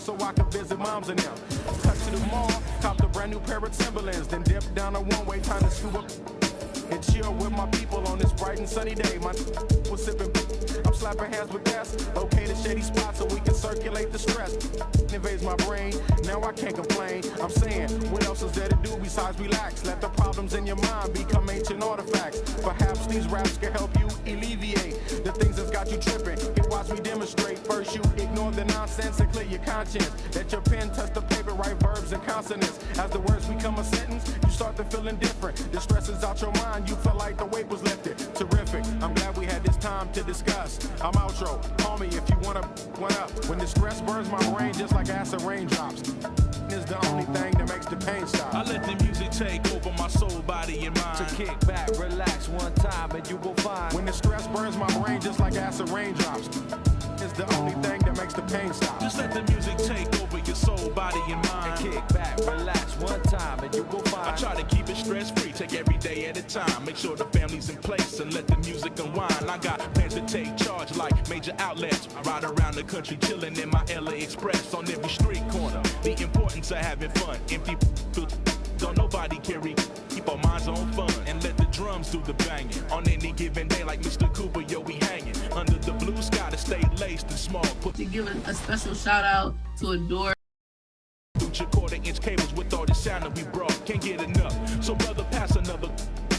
so I can visit moms and them. Cut to the mall, copped a brand new pair of Timberlands, then dip down a one-way, time to scoop up and chill with my people on this bright and sunny day. My was sipping, I'm slapping hands with gas. Locate a shady spot so we can circulate the stress. Invades my brain, now I can't complain. I'm saying, what else is there to do besides relax? Let the problems in your mind become ancient artifacts. Perhaps these raps can help you alleviate the things that's got you tripping. Watch me demonstrate. First you ignore the nonsense and clear your conscience. Let your pen touch the paper, write verbs and consonants. As the words become a sentence, you start to feel indifferent. The stress is out your mind, you feel like the weight was lifted. Terrific, I'm glad we had this time to discuss. I'm outro, call me if you wanna one up. When the stress burns my brain just like acid raindrops, is the only thing that makes the pain stop. I let the music take over my soul, body, and mind. So kick back, relax one time, and you will find. When the stress burns my brain just like acid raindrops, is the only thing that makes the pain stop. Just let the music take over your soul, body, and mind. And kick back, relax one time, and you will find. I try to keep it stress-free, take every day at a time. Make sure the family's in place and let the music unwind. I got plans to take charge like major outlets. I ride around the country chilling in my LA Express on every street corner. The importance of having fun. Empty don't nobody carry. Keep our minds on fun and let the drums do the banging. On any given day like Mr. Cooper, yo, we hanging under the blue sky to stay laced and small. To give a special shout out to Adore. Your quarter-inch cables with all the sound that we brought. Can't get enough. So brother, pass another.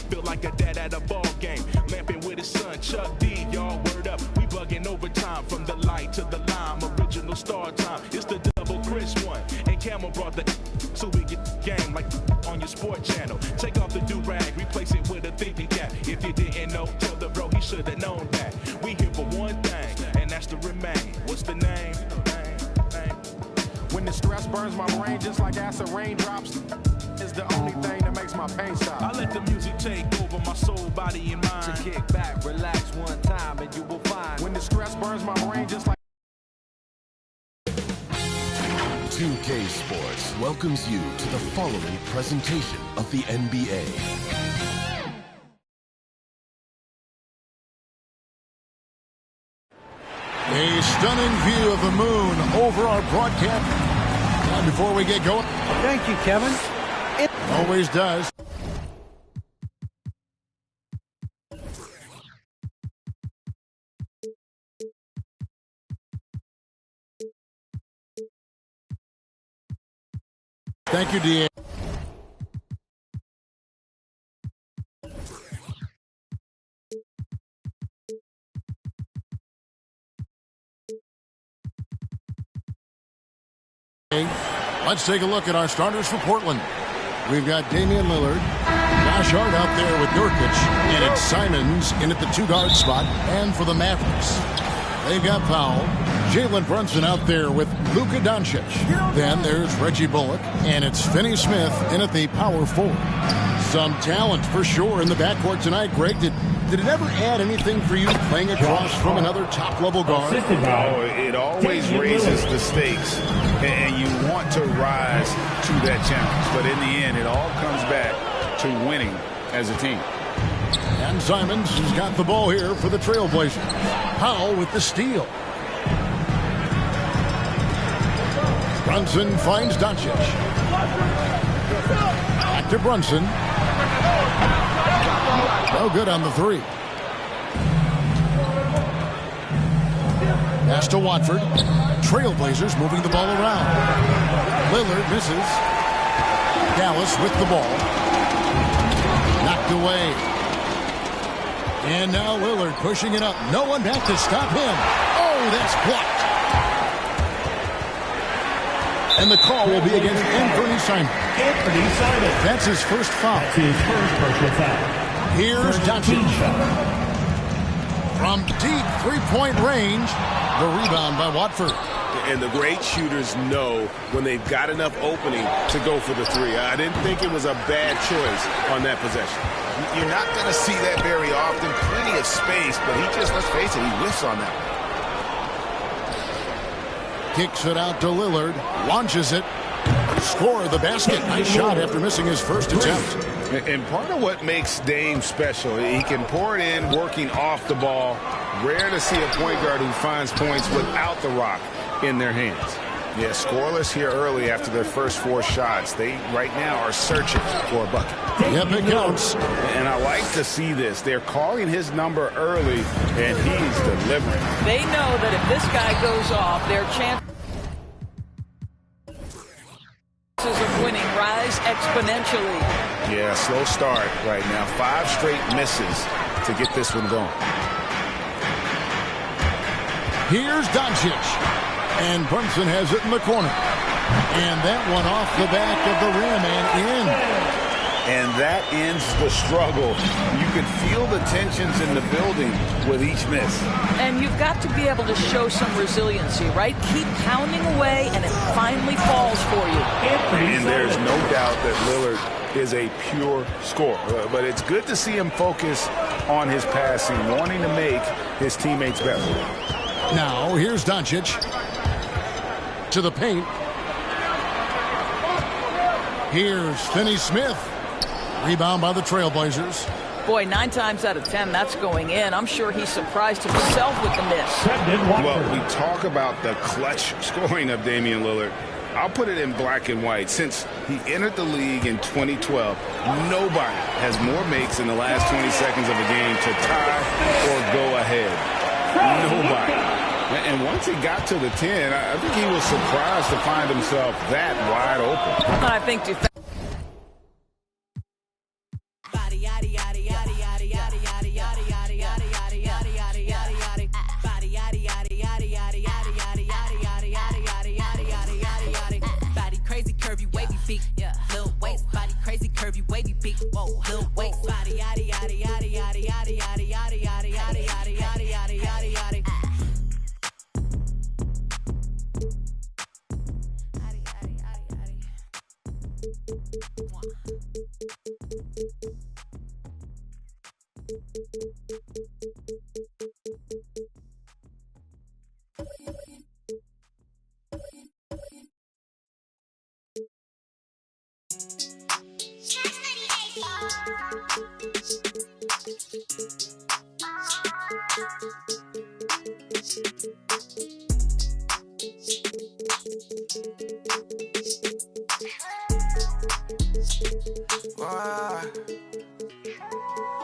Feel like a dad at a ball game. Lamping with his son, Chuck D, y'all word up. We bugging overtime from the light to the lime. Original star time. It's the double Chris one. And Camel brought the so we get game like on your sport channel. Take off the do-rag, replace it with a thinking cap. If you didn't know, tell the bro he should have known that. We here for one thing, and that's to remain. What's the name? When the stress burns my brain just like acid raindrops, is the only thing that makes my pain stop. I let the music take over my soul, body, and mind. So kick back, relax one time, and you will find. When the stress burns my brain just like 2K Sports welcomes you to the following presentation of the NBA. A stunning view of the moon over our broadcast. And before we get going, thank you, Kevin. It always does. Thank you, DA. Let's take a look at our starters for Portland. We've got Damian Lillard, Josh Hart out there with Nurkic, and it's Simons in at the two-guard spot. And for the Mavericks, they've got Powell, Jalen Brunson out there with Luka Doncic. Then there's Reggie Bullock, and it's Finney Smith in at the power forward. Some talent for sure in the backcourt tonight. Greg, did it ever add anything for you playing across from another top-level guard? Oh, it always raises the stakes, and you want to rise to that challenge. But in the end, it all comes back to winning as a team. And Simons has got the ball here for the Trailblazers. Powell with the steal. Brunson finds Doncic. Back to Brunson. No good on the three. Pass to Watford. Trailblazers moving the ball around. Lillard misses. Dallas with the ball. Knocked away. And now Lillard pushing it up. No one back to stop him. Oh, that's blocked. And the call will be against Anthony Simons. That's his first foul. That's his first personal foul. Here's Doncic. From deep three-point range, the rebound by Watford. And the great shooters know when they've got enough opening to go for the three. I didn't think it was a bad choice on that possession. You're not going to see that very often. Plenty of space, but he just, let's face it, he whiffs on that one. Kicks it out to Lillard. Launches it. Score the basket. Nice shot after missing his first attempt. And part of what makes Dame special, he can pour it in working off the ball. Rare to see a point guard who finds points without the rock in their hands. Yeah, scoreless here early after their first 4 shots. They right now are searching for a bucket. Yep, it counts. And I like to see this. They're calling his number early, and he's delivering. They know that if this guy goes off, their chances of winning rise exponentially. Yeah, slow start right now. 5 straight misses to get this one going. Here's Doncic. And Brunson has it in the corner. And that one off the back of the rim and in. And that ends the struggle. You can feel the tensions in the building with each miss. And you've got to be able to show some resiliency, right? Keep pounding away, and it finally falls for you. And there's no doubt that Lillard is a pure scorer. But it's good to see him focus on his passing, wanting to make his teammates better. Now, here's Doncic. To the paint. Here's Finney-Smith. Rebound by the Trailblazers. Boy, 9 times out of 10, that's going in. I'm sure he surprised himself with the miss. Well, we talk about the clutch scoring of Damian Lillard. I'll put it in black and white. Since he entered the league in 2012, nobody has more makes in the last 20 seconds of a game to tie or go ahead. Nobody. And once he got to the 10, I think he was surprised to find himself that wide open. I think body crazy, curvy, wavy feet. Yeah, little waist, body crazy, curvy, wavy feet. Whoa, little waist, body yaddy yaddy yaddy yaddy yaddy yaddy yaddy yaddy yaddy yaddy yaddy yaddy yaddy yaddy.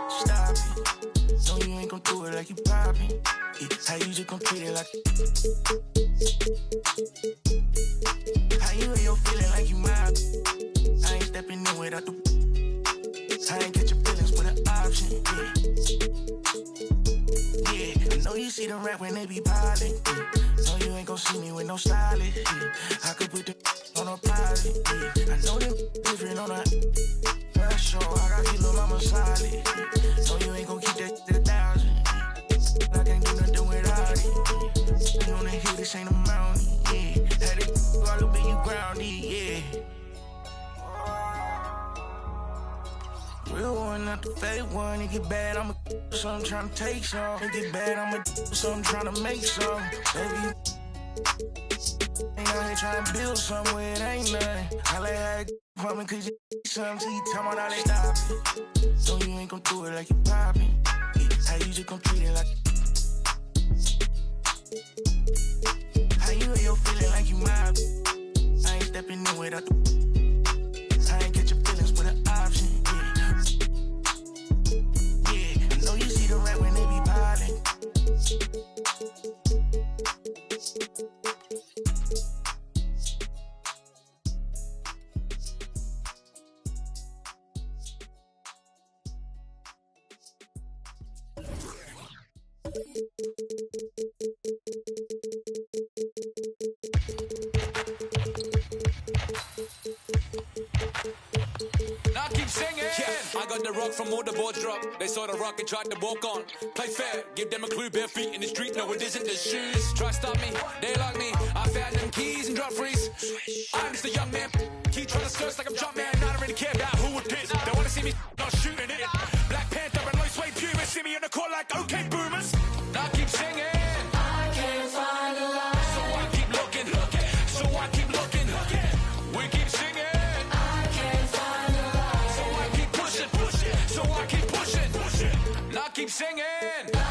Stop it. No, you ain't gon' do it like you poppin'. Yeah, how you just gon' treat it like. How you and your feeling like you mob. I ain't stepping in without the. I ain't get your feelings with an option. Yeah, I know you see them rap when they be piling. Yeah. No, you ain't gon' see me with no stylist. Yeah. I could put the on a pilot. Yeah. I know them different on a. Show, I got you, little mama solid. No, you ain't gon' keep that to 1,000. I can't do nothing without it. You wanna hear this ain't a mountain, yeah. Had it all up in you grounded, yeah. Real one, not the fake one. It get bad, I'ma do something tryna take some. It get bad, I'ma do something tryna make some. Baby, ain't out here tryna build something where it ain't nothing. I like how it for me, cause you something till you tell me how they stop it. No, you ain't gon' do it like you poppin'. Yeah, how you just gon' treat it like. How you and your feeling like you mob. I ain't stepping in without the. I ain't get your feelings with an option. Yeah, yeah. I know you see the rap when they be piling. Now keep singing. Yeah, I got the rock from all the boards drop. They saw the rock and tried to walk on. Play fair, give them a clue. Bare feet in the street. No, it isn't the shoes. Try stop me, they like me. I found them keys and drop freeze. I'm just a young man. Keep trying to search like I'm jump man. I don't really care about who would piss. They wanna see me not shooting it. Black Panther and low sway puma. See me on the court like okay boomers. Now keep singing. I can't find a line. So I keep looking. So I keep looking. We keep singing. Keep singing. Yeah.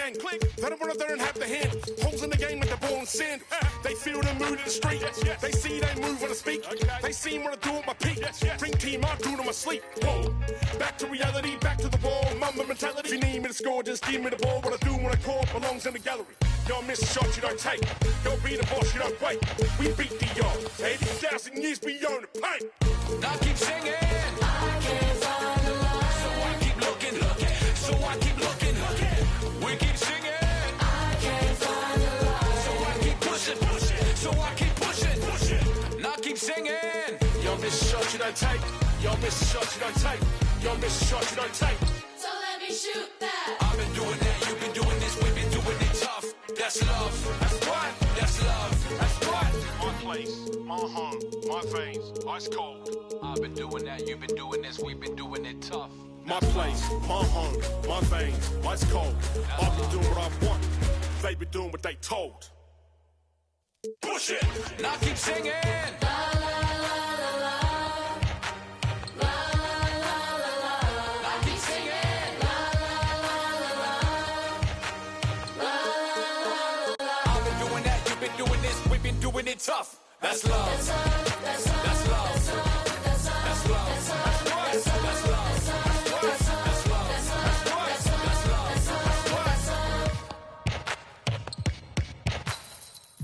gang. Click. They don't run up there and have the hand. Holes in the game with the ball and sand. They feel the mood in the street. They see they move when I speak. They see when I do it my peak. Dream team, I do it in my sleep. Whoa. Back to reality, back to the ball. Mamba mentality. If you need me to score, just give me the ball. What I do when I call belongs in the gallery. Y'all miss a shot you don't take. Don't be the boss, you don't wait. We beat the y'all. 80,000 years beyond the paint. I keep singing. I can't find the light. So I keep looking. So I keep looking. We keep singing. I can't find the light. So I keep pushing. So I keep pushing. And I keep singing. Y'all miss a shot you don't take. Y'all miss a shot you don't take. Y'all miss a shot you don't take. So let me shoot that. I've been doing that, you've been doing this, we've been doing it tough. That's love. That's what? That's love. That's what? My place, my home, my veins, ice cold. I've been doing that, you've been doing this, we've been doing it tough. My place, my home, my veins, ice cold. I've been doing what I want. They been doing what they told. Push it. And I keep singing. Doing it tough. That's love. That's love. That's love. That's love. That's love. That's love. That's love. That's love. That's love. That's love. That's love.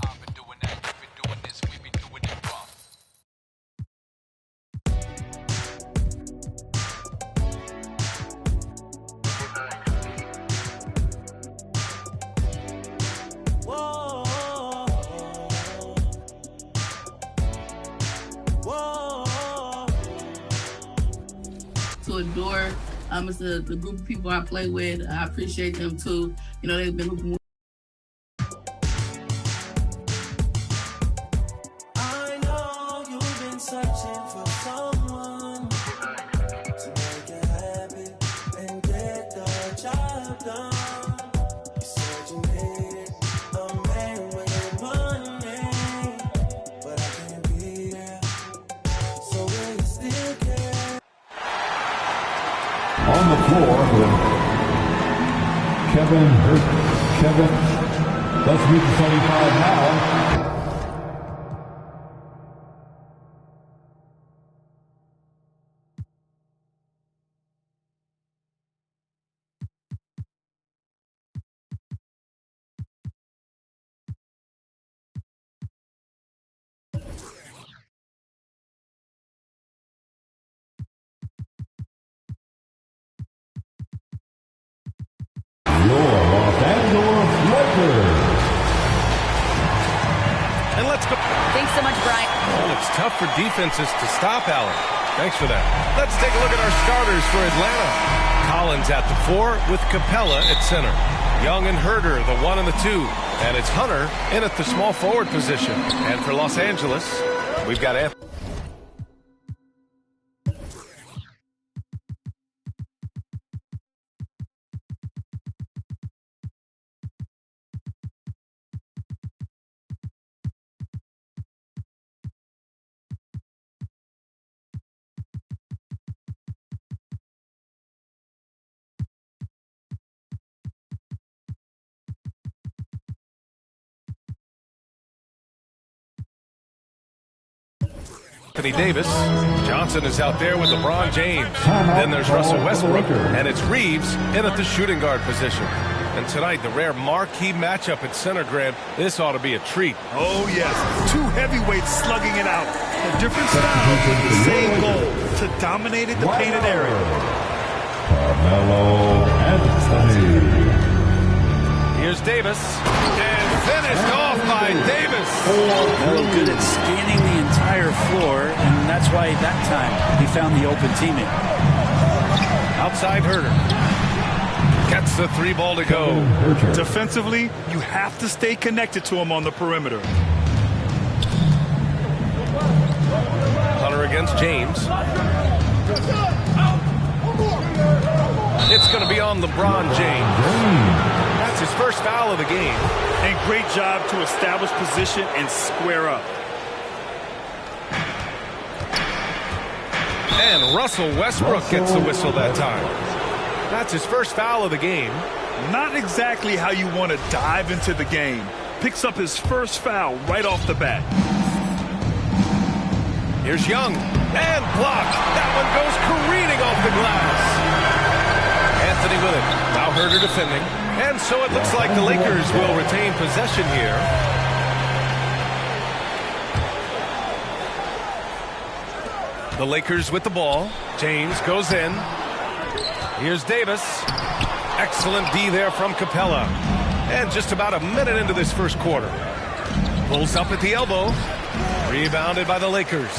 I've been doing that. You've been doing this. We've been doing it rough. Whoa. To adore, it's the group of people I play with. I appreciate them too. You know, they've been hooping. I know you've been searching for someone to make you happy and get the job done. You said you needed a man with money, but I can't be there. So will you still care? On the floor with Kevin Hurt. Kevin, let's meet the 75 now. Los Angeles Lakers. And let's go. Thanks so much, Brian. Well, it's tough for defenses to stop Allen. Thanks for that. Let's take a look at our starters for Atlanta. Collins at the 4 with Capella at center. Young and Herder, the 1 and the 2. And it's Hunter in at the small forward position. And for Los Angeles, we've got Anthony. Davis. Johnson is out there with LeBron James. Then there's Russell Westbrook, and it's Reeves in at the shooting guard position. And tonight, the rare marquee matchup at center, Grant. This ought to be a treat. Oh, yes. Two heavyweights slugging it out. A different style, the same goal, to dominate the painted area. Carmelo Anthony. Here's Davis, and finished off by Davis. Melo good at scanning the entire floor, and that's why that time he found the open teammate. Outside Herder. Gets the 3 ball to go. Defensively, you have to stay connected to him on the perimeter. Hunter against James. It's going to be on LeBron James. That's his first foul of the game. And great job to establish position and square up. And Russell Westbrook gets the whistle that time. That's his first foul of the game. Not exactly how you want to dive into the game. Picks up his first foul right off the bat. Here's Young, and blocked. That one goes careening off the glass. Anthony with it. Now Herder defending. And so it looks like the Lakers will retain possession here. The Lakers with the ball. James goes in. Here's Davis. Excellent D there from Capella. And just about a minute into this first quarter. Pulls up at the elbow. Rebounded by the Lakers.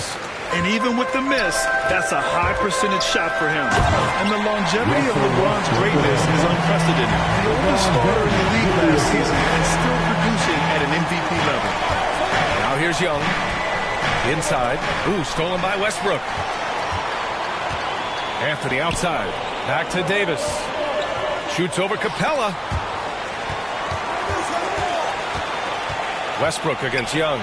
And even with the miss, that's a high percentage shot for him. And the longevity of LeBron's greatness is unprecedented. The oldest starter in the league last season and still producing at an MVP level. Now here's Young. Inside. Ooh, stolen by Westbrook. Anthony outside. Back to Davis. Shoots over Capella. Westbrook against Young.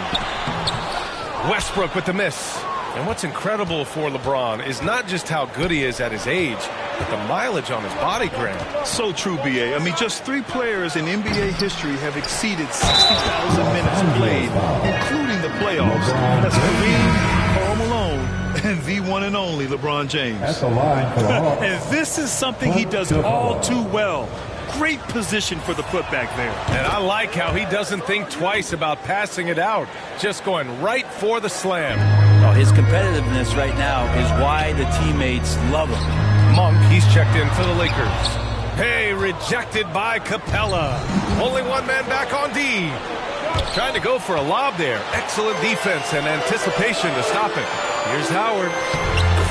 Westbrook with the miss. And what's incredible for LeBron is not just how good he is at his age, but the mileage on his body, Graham. So true, B.A. I mean, just 3 players in NBA history have exceeded 60,000 minutes played, including the playoffs. That's Kareem, Karl Malone, and the one and only LeBron James. That's a line for the Hawks. And this is something he does all too well. Great position for the putback there. And I like how he doesn't think twice about passing it out, just going right for the slam. Oh, his competitiveness right now is why the teammates love him. Monk, he's checked in for the Lakers. Hey, rejected by Capella. Only one man back on D. Trying to go for a lob there. Excellent defense and anticipation to stop it. Here's Howard.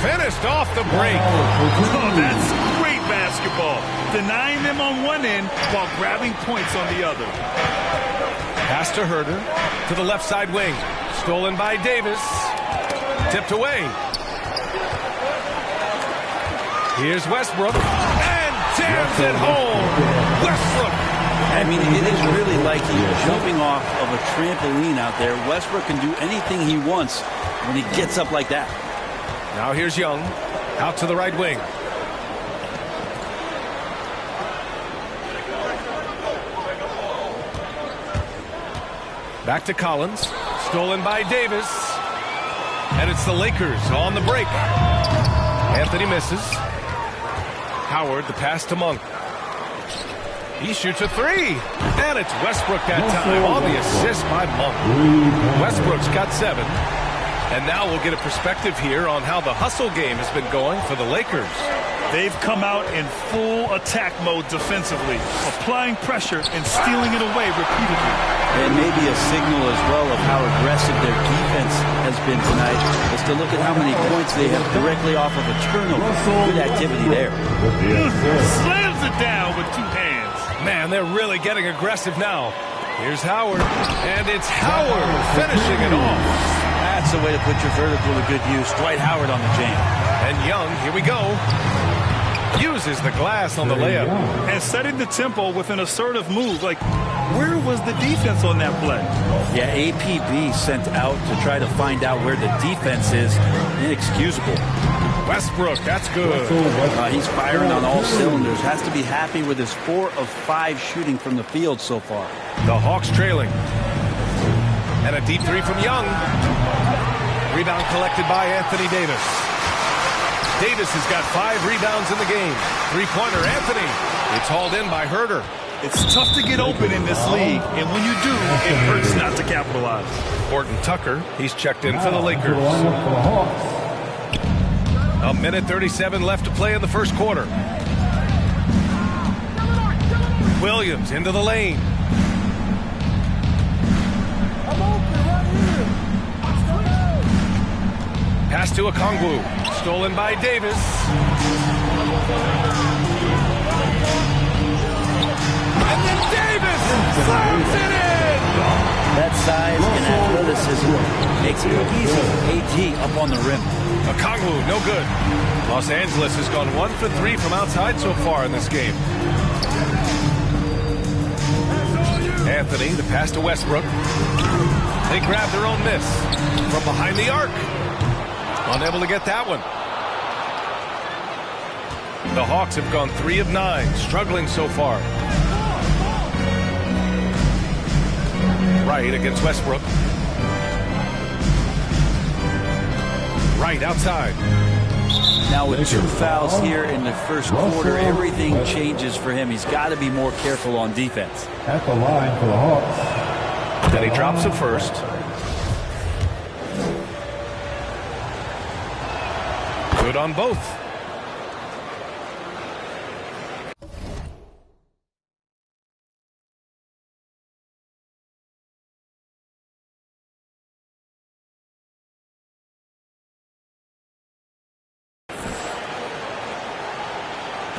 Finished off the break. Oh, that's great basketball. Denying them on one end while grabbing points on the other. Pass to Herder. To the left side wing. Stolen by Davis. Tipped away. Here's Westbrook. And jams it home. Westbrook. I mean, it is really like he's jumping off of a trampoline out there. Westbrook can do anything he wants when he gets up like that. Now here's Young. Out to the right wing. Back to Collins. Stolen by Davis. And it's the Lakers on the break. Anthony misses. Howard, the pass to Monk. He shoots a 3. And it's Westbrook that time on the assist by Monk. Westbrook's got 7. And now we'll get a perspective here on how the hustle game has been going for the Lakers. They've come out in full attack mode defensively, applying pressure and stealing it away repeatedly. And maybe a signal as well of how aggressive their defense has been tonight is to look at how many points they have directly off of a turnover. Good activity there. Slams it down with 2 hands. Man, they're really getting aggressive now. Here's Howard. And it's Howard finishing it off. That's the way to put your vertical to good use. Dwight Howard on the jam. And Young, here we go. Uses the glass on the layup. And setting the tempo with an assertive move. Like, where was the defense on that play? Yeah, APB sent out to try to find out where the defense is. Inexcusable. Westbrook, that's good. He's firing on all cylinders. Has to be happy with his 4 of 5 shooting from the field so far. The Hawks trailing. And a deep 3 from Young. Rebound collected by Anthony Davis. Davis has got 5 rebounds in the game. 3-pointer, Anthony. It's hauled in by Herder. It's tough to get open in this league, and when you do, it hurts not to capitalize. Horton Tucker, he's checked in for the Lakers. A minute 37 left to play in the first quarter. Williams into the lane. Pass to Okongwu. Stolen by Davis. And then Davis slams it in! That size and athleticism makes it easy. AD up on the rim. Okongwu, no good. Los Angeles has gone 1 for 3 from outside so far in this game. Anthony, the pass to Westbrook. They grab their own miss from behind the arc. Unable to get that one. The Hawks have gone 3 of 9, struggling so far. Wright against Westbrook. Wright outside. Now with 2 fouls here in the first quarter, everything changes for him. He's got to be more careful on defense. At the line for the Hawks. Then he drops it first. Good on both.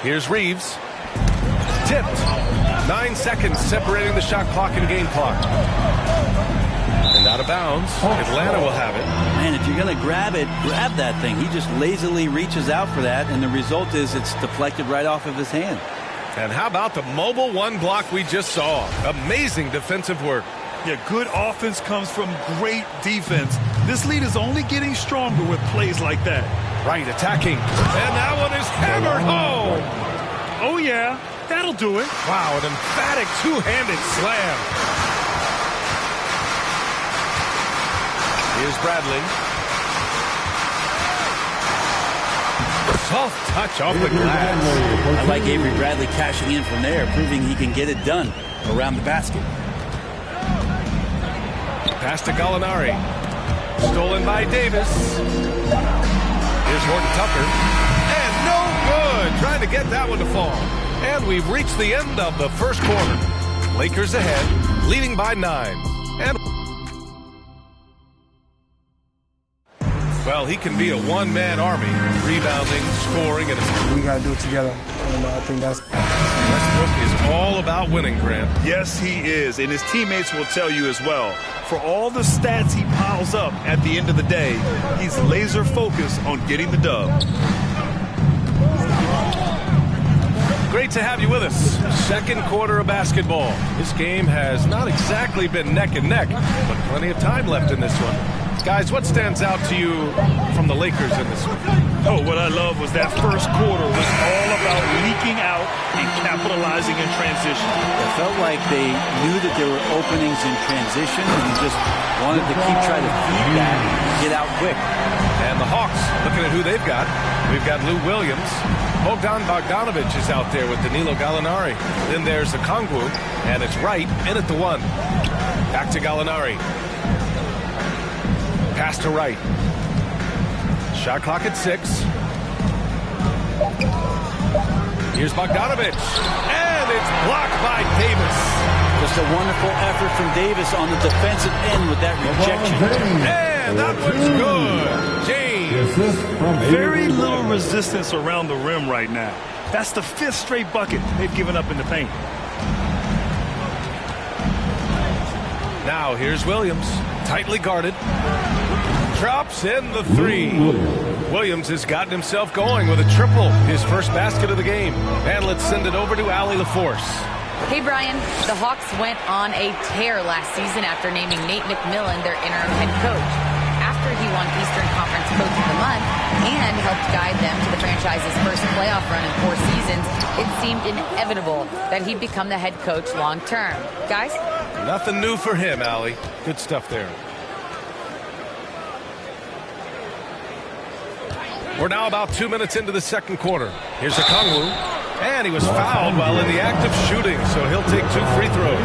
Here's Reeves. Tipped. 9 seconds separating the shot clock and game clock. And out of bounds. Atlanta will have it. Man, if you're going to grab it, grab that thing. He just lazily reaches out for that, and the result is it's deflected right off of his hand. And how about the mobile 1 block we just saw? Amazing defensive work. Yeah, good offense comes from great defense. This lead is only getting stronger with plays like that. Wright attacking. And that one is hammered home. Oh, yeah. That'll do it. Wow, an emphatic 2-handed slam. Here's Bradley. Soft touch off the glass. I like Avery Bradley cashing in from there, proving he can get it done around the basket. Pass to Gallinari. Stolen by Davis. Here's Horton Tucker. And no good. Trying to get that one to fall. And we've reached the end of the first quarter. Lakers ahead, leading by 9. And well, he can be a one-man army, rebounding, scoring, and we got to do it together. And I think that's... Westbrook is all about winning, Grant. Yes, he is, and his teammates will tell you as well. For all the stats he piles up at the end of the day, he's laser focused on getting the dub. Great to have you with us. Second quarter of basketball. This game has not exactly been neck and neck, but plenty of time left in this one. Guys, what stands out to you from the Lakers in this one? Oh, what I love was that first quarter was all about leaking out and capitalizing in transition. It felt like they knew that there were openings in transition and just wanted to keep trying to feed that and get out quick. And the Hawks, looking at who they've got. We've got Lou Williams. Bogdan Bogdanovic is out there with Danilo Gallinari. Then there's Okongwu, and it's Wright in at the 1. Back to Gallinari. Pass to Wright. Shot clock at 6. Here's Bogdanovic. And it's blocked by Davis. Just a wonderful effort from Davis on the defensive end with that rejection. And that one's good. James. Very little resistance around the rim right now. That's the 5th straight bucket they've given up in the paint. Now here's Williams. Tightly guarded. Drops in the 3. Williams has gotten himself going with a triple, his first basket of the game. And let's send it over to Allie LaForce. Hey, Brian. The Hawks went on a tear last season after naming Nate McMillan their interim head coach. After he won Eastern Conference Coach of the Month and helped guide them to the franchise's first playoff run in 4 seasons, it seemed inevitable that he'd become the head coach long term. Guys? Nothing new for him, Allie. Good stuff there. We're now about 2 minutes into the second quarter. Here's Okongwu. And he was fouled while in the act of shooting, so he'll take 2 free throws.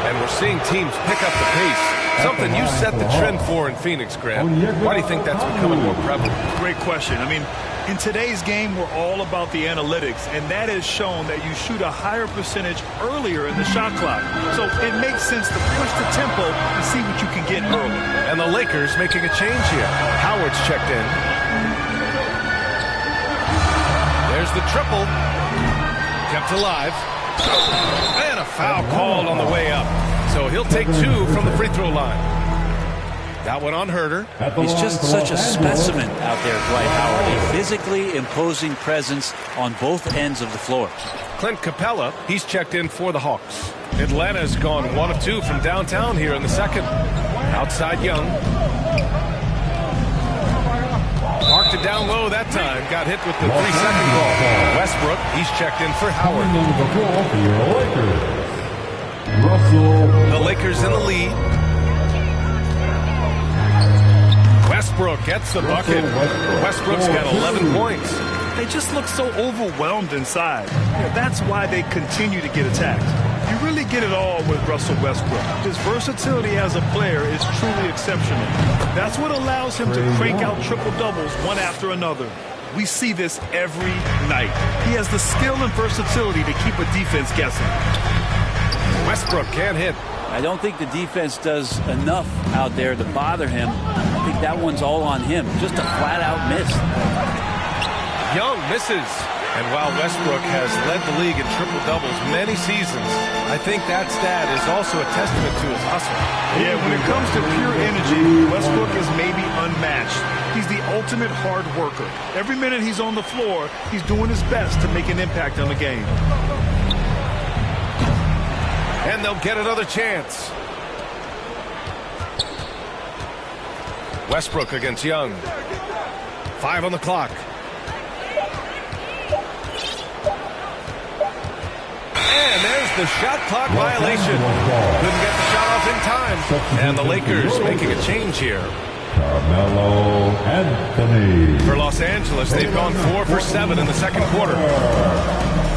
And we're seeing teams pick up the pace. Something you set the trend for in Phoenix, Grant. Why do you think that's becoming more prevalent? Great question. I mean, in today's game, we're all about the analytics, and that has shown that you shoot a higher percentage earlier in the shot clock. So it makes sense to push the tempo and see what you can get early. And the Lakers making a change here. Howard's checked in. There's the triple. Kept alive. And a foul called on the way up. So he'll take 2 from the free throw line. That one on Herter. He's just such a specimen out there, Dwight Howard. A physically imposing presence on both ends of the floor. Clint Capella, he's checked in for the Hawks. Atlanta's gone 1 of 2 from downtown here in the second. Outside Young. Marked it down low that time. Got hit with the 3-second ball. Westbrook, he's checked in for Howard. The Lakers in the lead. Westbrook gets the bucket. Westbrook's got 11 points. They just look so overwhelmed inside. That's why they continue to get attacked. You really get it all with Russell Westbrook. His versatility as a player is truly exceptional. That's what allows him to crank out triple-doubles one after another. We see this every night. He has the skill and versatility to keep a defense guessing. Westbrook can't hit. I don't think the defense does enough out there to bother him. I think that one's all on him. Just a flat-out miss. Young misses. And while Westbrook has led the league in triple-doubles many seasons, I think that stat is also a testament to his hustle. Yeah, when it comes to pure energy, Westbrook is maybe unmatched. He's the ultimate hard worker. Every minute he's on the floor, he's doing his best to make an impact on the game. And they'll get another chance. Westbrook against Young. 5 on the clock. And there's the shot clock violation. Couldn't get the shot off in time. And the Lakers making a change here. Carmelo Anthony. For Los Angeles, they've gone 4 for 7 in the second quarter.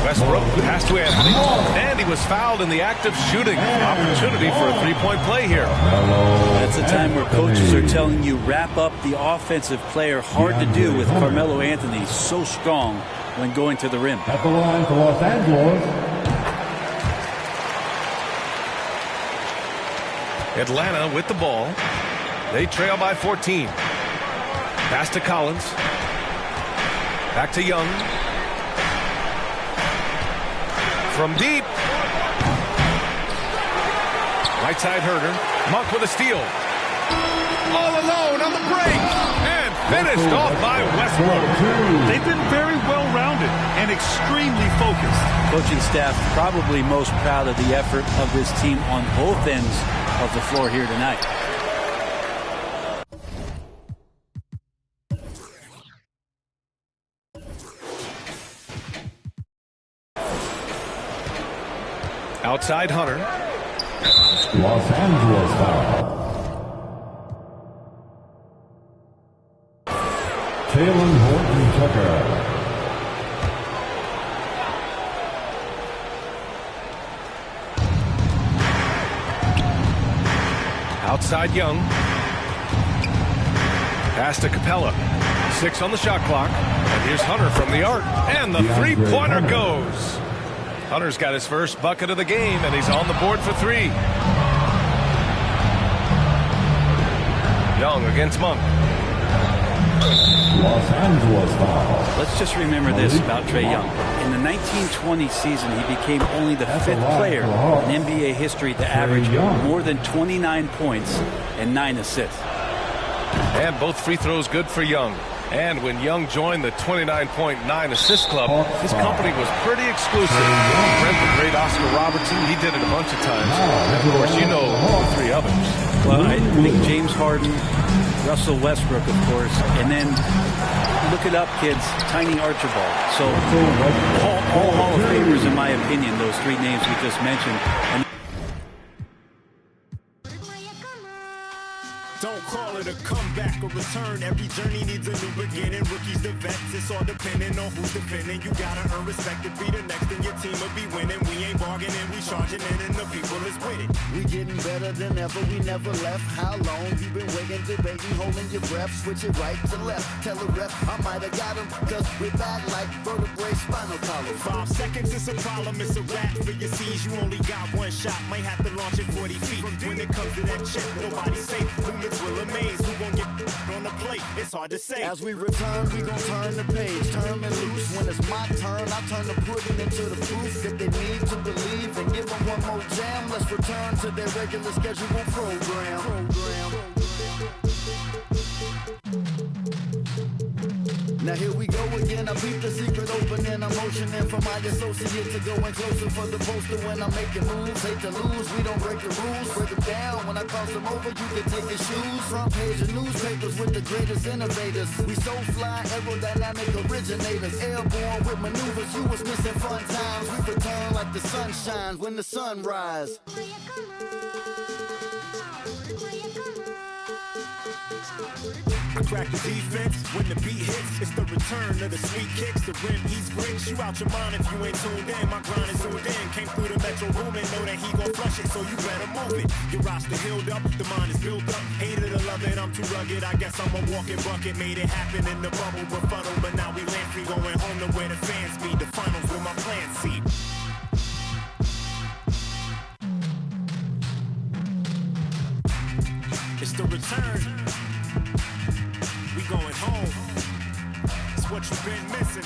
Westbrook pass to Anthony. And he was fouled in the act of shooting. Opportunity for a three-point play here. That's a time where coaches are telling you wrap up the offensive player. Hard to do with Carmelo Anthony so strong when going to the rim. At the line for Los Angeles. Atlanta with the ball. They trail by 14. Pass to Collins. Back to Young. From deep. Right side Herder. Monk with a steal. All alone on the break. And finished off by Westbrook. They've been very well-rounded and extremely focused. Coaching staff probably most proud of the effort of this team on both ends of the floor here tonight. Outside Hunter. Los Angeles foul. Taylor Horton-Tucker. Outside Young. Pass to Capella. 6 on the shot clock. And here's Hunter from the arc. And the three-pointer goes. Hunter's got his first bucket of the game, and he's on the board for 3. Young against Monk. Los Angeles foul. Let's just remember this about Trae Young. In the 1920 season, he became only the 5th player in NBA history to average more than 29 points and 9 assists. And both free throws good for Young. And when Young joined the 29.9 assist club, his company was pretty exclusive. Friends with great Oscar Robertson, he did it a bunch of times. And of course, you know 3 others. Well, I think James Harden, Russell Westbrook, of course, and then look it up, kids, Tiny Archibald. So all Hall of Famers, in my opinion, those 3 names we just mentioned. And don't call it a comeback or return. Every journey needs a new beginning. Rookies to vets, it's all depending on who's defending. You gotta earn respect to be the next, and your team will be winning. We ain't bargaining, we charging in, and the people is with it. We getting better than ever, we never left. How long you been waiting, debating, holding your breath? Switch it right to left, tell a rep I might have got him, cause we're back like vertebrae, spinal column. 5 seconds is a problem, it's a wrap for your C's. You only got 1 shot, might have to launch it 40 feet. When it comes to that check, nobody's safe. Limits will amaze, who gon' get on the plate? It's hard to say. As we return, we gon' turn the page, turn and loose. When it's my turn, I turn the pudding into the proof that they need to believe, and give them 1 more jam. Let's return to their regular scheduled program. Now here we go again. I peep the secret opening. I'm motioning for my associate to go in closer for the poster when I'm making moves. Hate to lose, we don't break the rules. Break them down. When I cross them over, you can take your shoes. Front page of newspapers with the greatest innovators. We so fly, aerodynamic originators. Airborne with maneuvers. You was missing fun times. We return like the sun shines when the sun rise. I crack the defense when the beat hits. It's the return of the sweet kicks. The rim eats bricks. You out your mind if you ain't tuned in. My grind is zoomed in. Came through the metro room and know that he gon' flush it, so you better move it. Your roster healed up, the mind is built up. Hated to love it, I'm too rugged. I guess I'm a walking bucket. Made it happen in the bubble but funnel, but now we land free, going home to where the fans be. The finals with my plan C. It's the return. We going home. It's what you've been missing.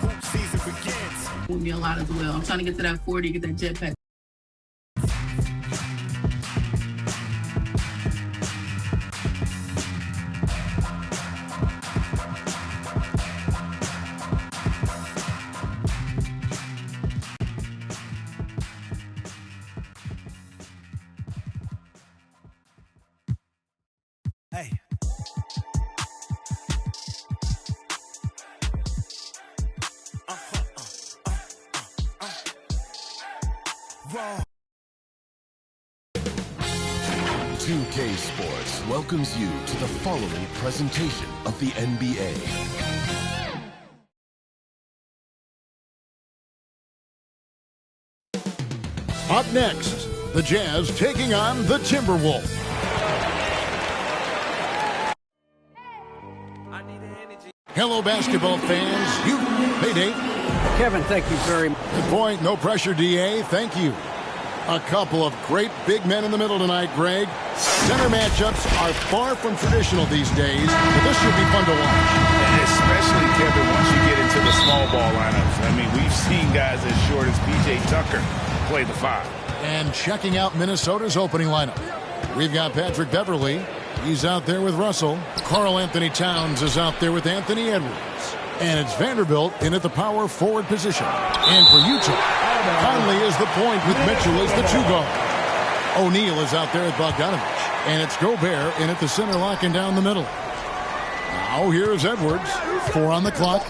Hoop season begins. Moved me a lot as well. I'm trying to get to that 40, get that jetpack. Hey. Raw. 2K Sports welcomes you to the following presentation of the NBA. Up next, the Jazz taking on the Timberwolves. Hello, basketball fans. Hey, Dave. Kevin, thank you very much. Good point. No pressure, DA. Thank you. A couple of great big men in the middle tonight, Greg. Center matchups are far from traditional these days, but this should be fun to watch. Especially, Kevin, once you get into the small ball lineups. I mean, we've seen guys as short as P.J. Tucker play the 5. And checking out Minnesota's opening lineup, we've got Patrick Beverley. He's out there with Russell. Karl Anthony Towns is out there with Anthony Edwards. And it's Vanderbilt in at the power forward position. And for Utah, Conley is the point with Mitchell as the 2 guard. O'Neal is out there with Bogdanovich. And it's Gobert in at the center, locking down the middle. Now here's Edwards. 4 on the clock.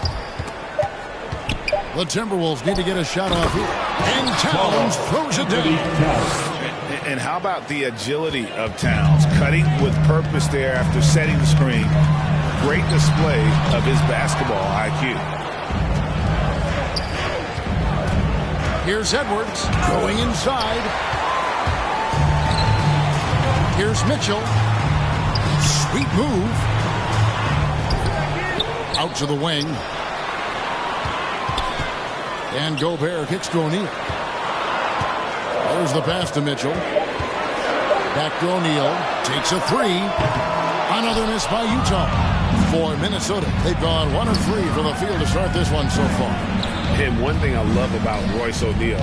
The Timberwolves need to get a shot off here. And Towns throws it down. And how about the agility of Towns, cutting with purpose there after setting the screen. Great display of his basketball IQ. Here's Edwards going inside. Here's Mitchell. Sweet move. Out to the wing. And Gobert kicks to O'Neal. There's the pass to Mitchell. Back to O'Neal. Takes a 3. Another miss by Utah. For Minnesota, they've gone 1 of 3 from the field to start this one so far. And one thing I love about Royce O'Neal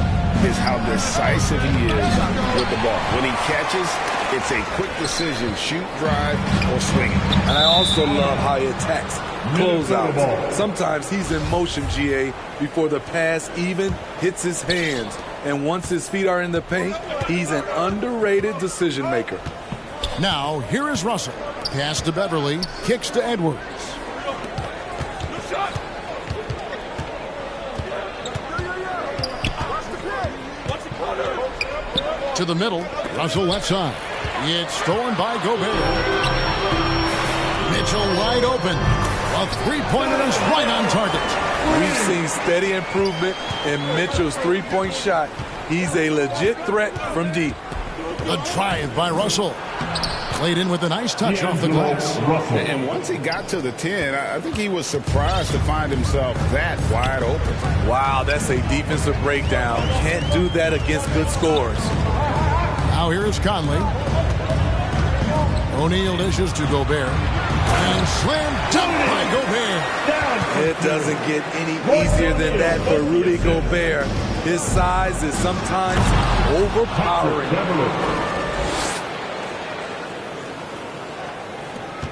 is how decisive he is with the ball. When he catches, it's a quick decision, shoot, drive, or swing it. And I also love how he attacks closeouts. Sometimes he's in motion, GA, before the pass even hits his hands. And once his feet are in the paint, he's an underrated decision maker. Now, here is Russell. Pass to Beverley. Kicks to Edwards. To the middle. Russell left side. It's stolen by Gobert. Mitchell wide open. A three-pointer is right on target. We've seen steady improvement in Mitchell's three-point shot. He's a legit threat from deep. The drive by Russell. Played in with a nice touch off the glass. And once he got to the 10, I think he was surprised to find himself that wide open. Wow, that's a defensive breakdown. Can't do that against good scores. Now here is Conley. O'Neal dishes to Gobert. And slam dunk by Gobert. It doesn't get any easier than that for Rudy Gobert. His size is sometimes overpowering.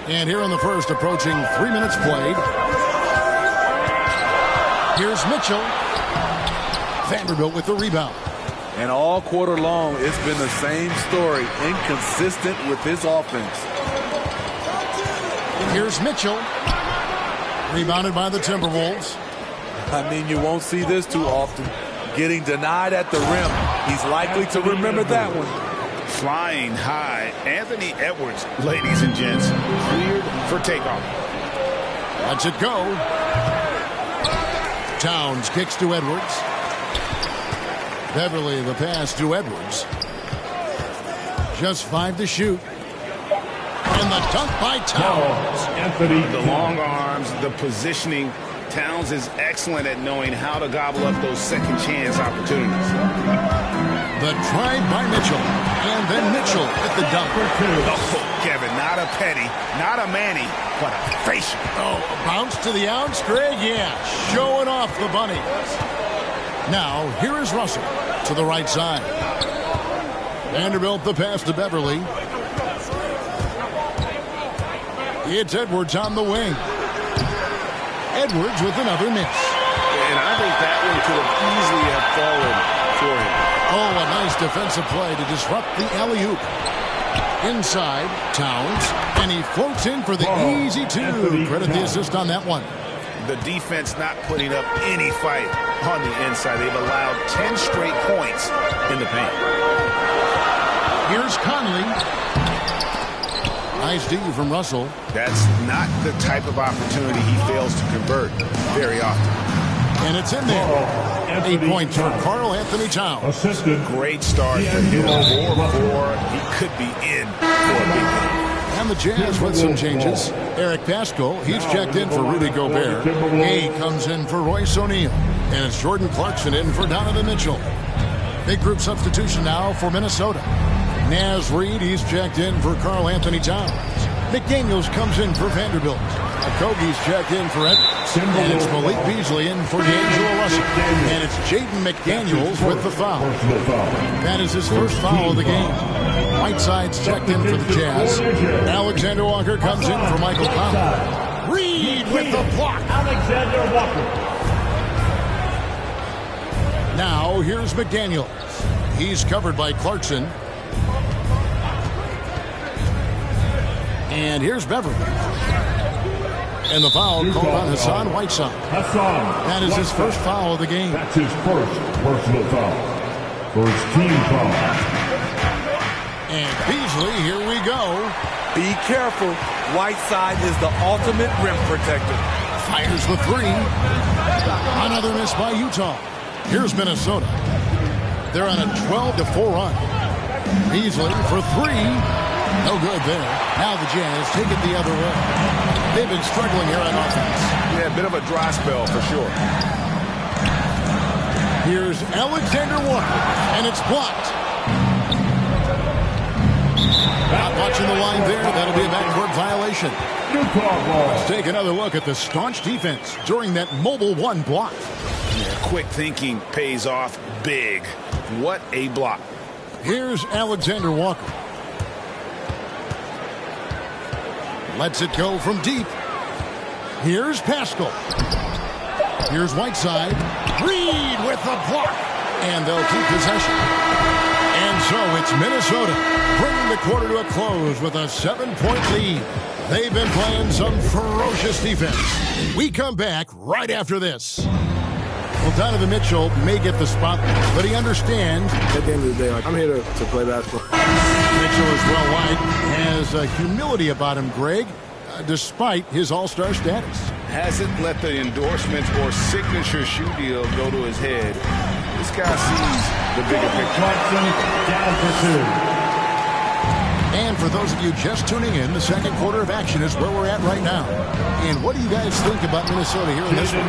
And here in the first, approaching 3 minutes played. Here's Mitchell. Vanderbilt with the rebound. And all quarter long, it's been the same story. Inconsistent with his offense. Here's Mitchell. Rebounded by the Timberwolves. I mean, you won't see this too often. Getting denied at the rim. He's likely to remember that one. Flying high. Anthony Edwards, ladies and gents, cleared for takeoff. Lets it go. Towns kicks to Edwards. Beverly the pass to Edwards. Just 5 to shoot. And the dunk by Towns. The long arms, the positioning. Towns is excellent at knowing how to gobble up those second chance opportunities. The drive by Mitchell. And then Mitchell at the dunk. Oh, Kevin, not a Petty, not a Manny, but a facial. Oh, a bounce to the outs, Greg? Yeah, showing off the bunny. Now, here is Russell to the right side. Vanderbilt the pass to Beverly. It's Edwards on the wing. Edwards with another miss. And I think that one could have easily have fallen for him. Oh, a nice defensive play to disrupt the alley-oop. Inside, Towns, and he floats in for the easy 2. Credit the assist on that one. The defense not putting up any fight on the inside. They've allowed 10 straight points in the paint. Here's Conley. Nice D from Russell. That's not the type of opportunity he fails to convert very often. And it's in there. 8 points for Karl Anthony Towns. Great start for him. 4-4. He could be in for a big game. And the Jazz with some changes. Eric Paschal, he's checked in for Rudy Gobert. Gay comes in for Royce O'Neal. And it's Jordan Clarkson in for Donovan Mitchell. Big group substitution now for Minnesota. Naz Reid, he's checked in for Karl Anthony Towns. McDaniels comes in for Vanderbilt. Okogie's checked in for Edwards. And it's Malik Beasley in for D'Angelo Russell. And it's Jaden McDaniels with the foul. That is his first foul of the game. Whiteside's checked in for the Jazz. Alexander Walker comes in for Michael Conley. Reid with the block. Alexander Walker. Now here's McDaniels. He's covered by Clarkson. And here's Beverly. And the foul called on Hassan Whiteside. That is his first foul of the game. That's his first personal foul. First team foul. And Beasley, here we go. Be careful. Whiteside is the ultimate rim protector. Fires the 3. Another miss by Utah. Here's Minnesota. They're on a 12-4 run. Beasley for 3. No good there. Now the Jazz take it the other way. They've been struggling here on offense. Yeah, a bit of a dry spell for sure. Here's Alexander Walker, and it's blocked. Not watching the line there. That'll be a backcourt violation. Let's take another look at the staunch defense during that mobile 1 block. Yeah, quick thinking pays off big. What a block. Here's Alexander Walker. Lets it go from deep. Here's Paschal. Here's Whiteside. Reid with the block. And they'll keep possession. And so it's Minnesota bringing the quarter to a close with a 7-point lead. They've been playing some ferocious defense. We come back right after this. Well, Donovan Mitchell may get the spotlight, but he understands. At the end of the day, I'm here to play basketball. Mitchell is well wide, has a humility about him, Greg, despite his all-star status. Hasn't let the endorsements or signature shoe deal go to his head. This guy sees the bigger picture. Clarkson down for 2. And for those of you just tuning in, the second quarter of action is where we're at right now. And what do you guys think about Minnesota here in this one?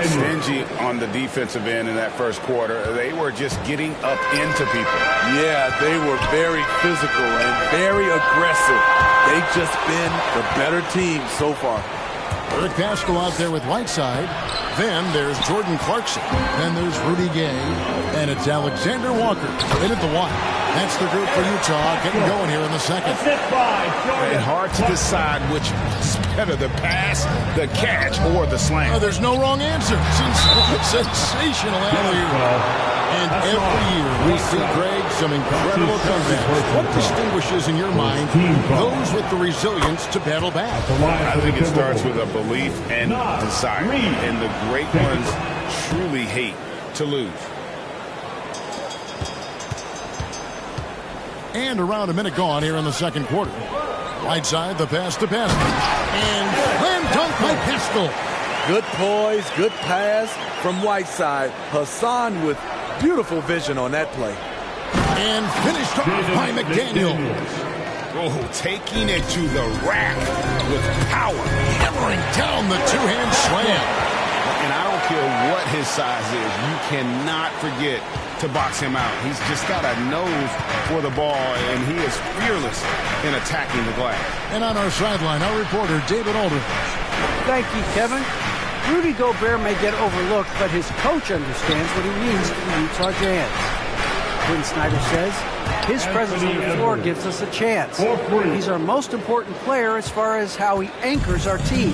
Stingy on the defensive end in that first quarter. They were just getting up into people. Yeah, they were very physical and very aggressive. They've just been the better team so far. Eric Paschal out there with Whiteside. Then there's Jordan Clarkson. Then there's Rudy Gay. And it's Alexander Walker in at the 1. That's the group for Utah getting going here in the second. And hard to decide which is better, the pass, the catch, or the slam. There's no wrong answer. Sensational alley-oop. And every year we see, Greg, some incredible comebacks. What distinguishes, in your mind, those with the resilience to battle back? I think it starts with a belief and desire. And the great ones truly hate to lose. And around a minute gone here in the second quarter. Right side, the pass to Pascal. And slam dunk by Pascal. Good poise, good pass from Whiteside. Hassan with beautiful vision on that play. And finished off by McDaniel. Oh, taking it to the rack with power. Hammering down the two-hand slam. And I don't care what his size is. You cannot forget to box him out. He's just got a nose for the ball, and he is fearless in attacking the glass. And on our sideline, our reporter, David Aldridge. Thank you, Kevin. Rudy Gobert may get overlooked, but his coach understands what he means to the Utah Jazz. Quinn Snyder says, his presence on the floor gives us a chance. He's our most important player as far as how he anchors our team.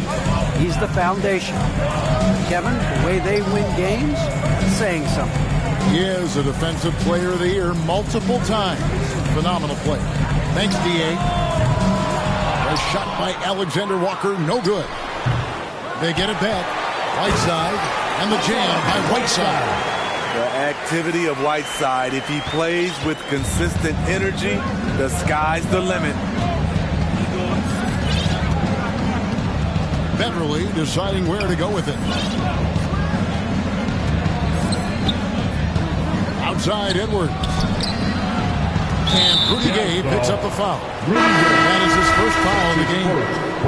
He's the foundation. Kevin, the way they win games is saying something. He is a Defensive Player of the Year multiple times. Phenomenal play. Thanks, D.A. A shot by Alexander Walker, no good. They get it back. Whiteside, and the jam by Whiteside. The activity of Whiteside, if he plays with consistent energy, the sky's the limit. Beverly deciding where to go with it. Outside Edwards. And Rudy Gay picks up the foul. That is his first foul in the game.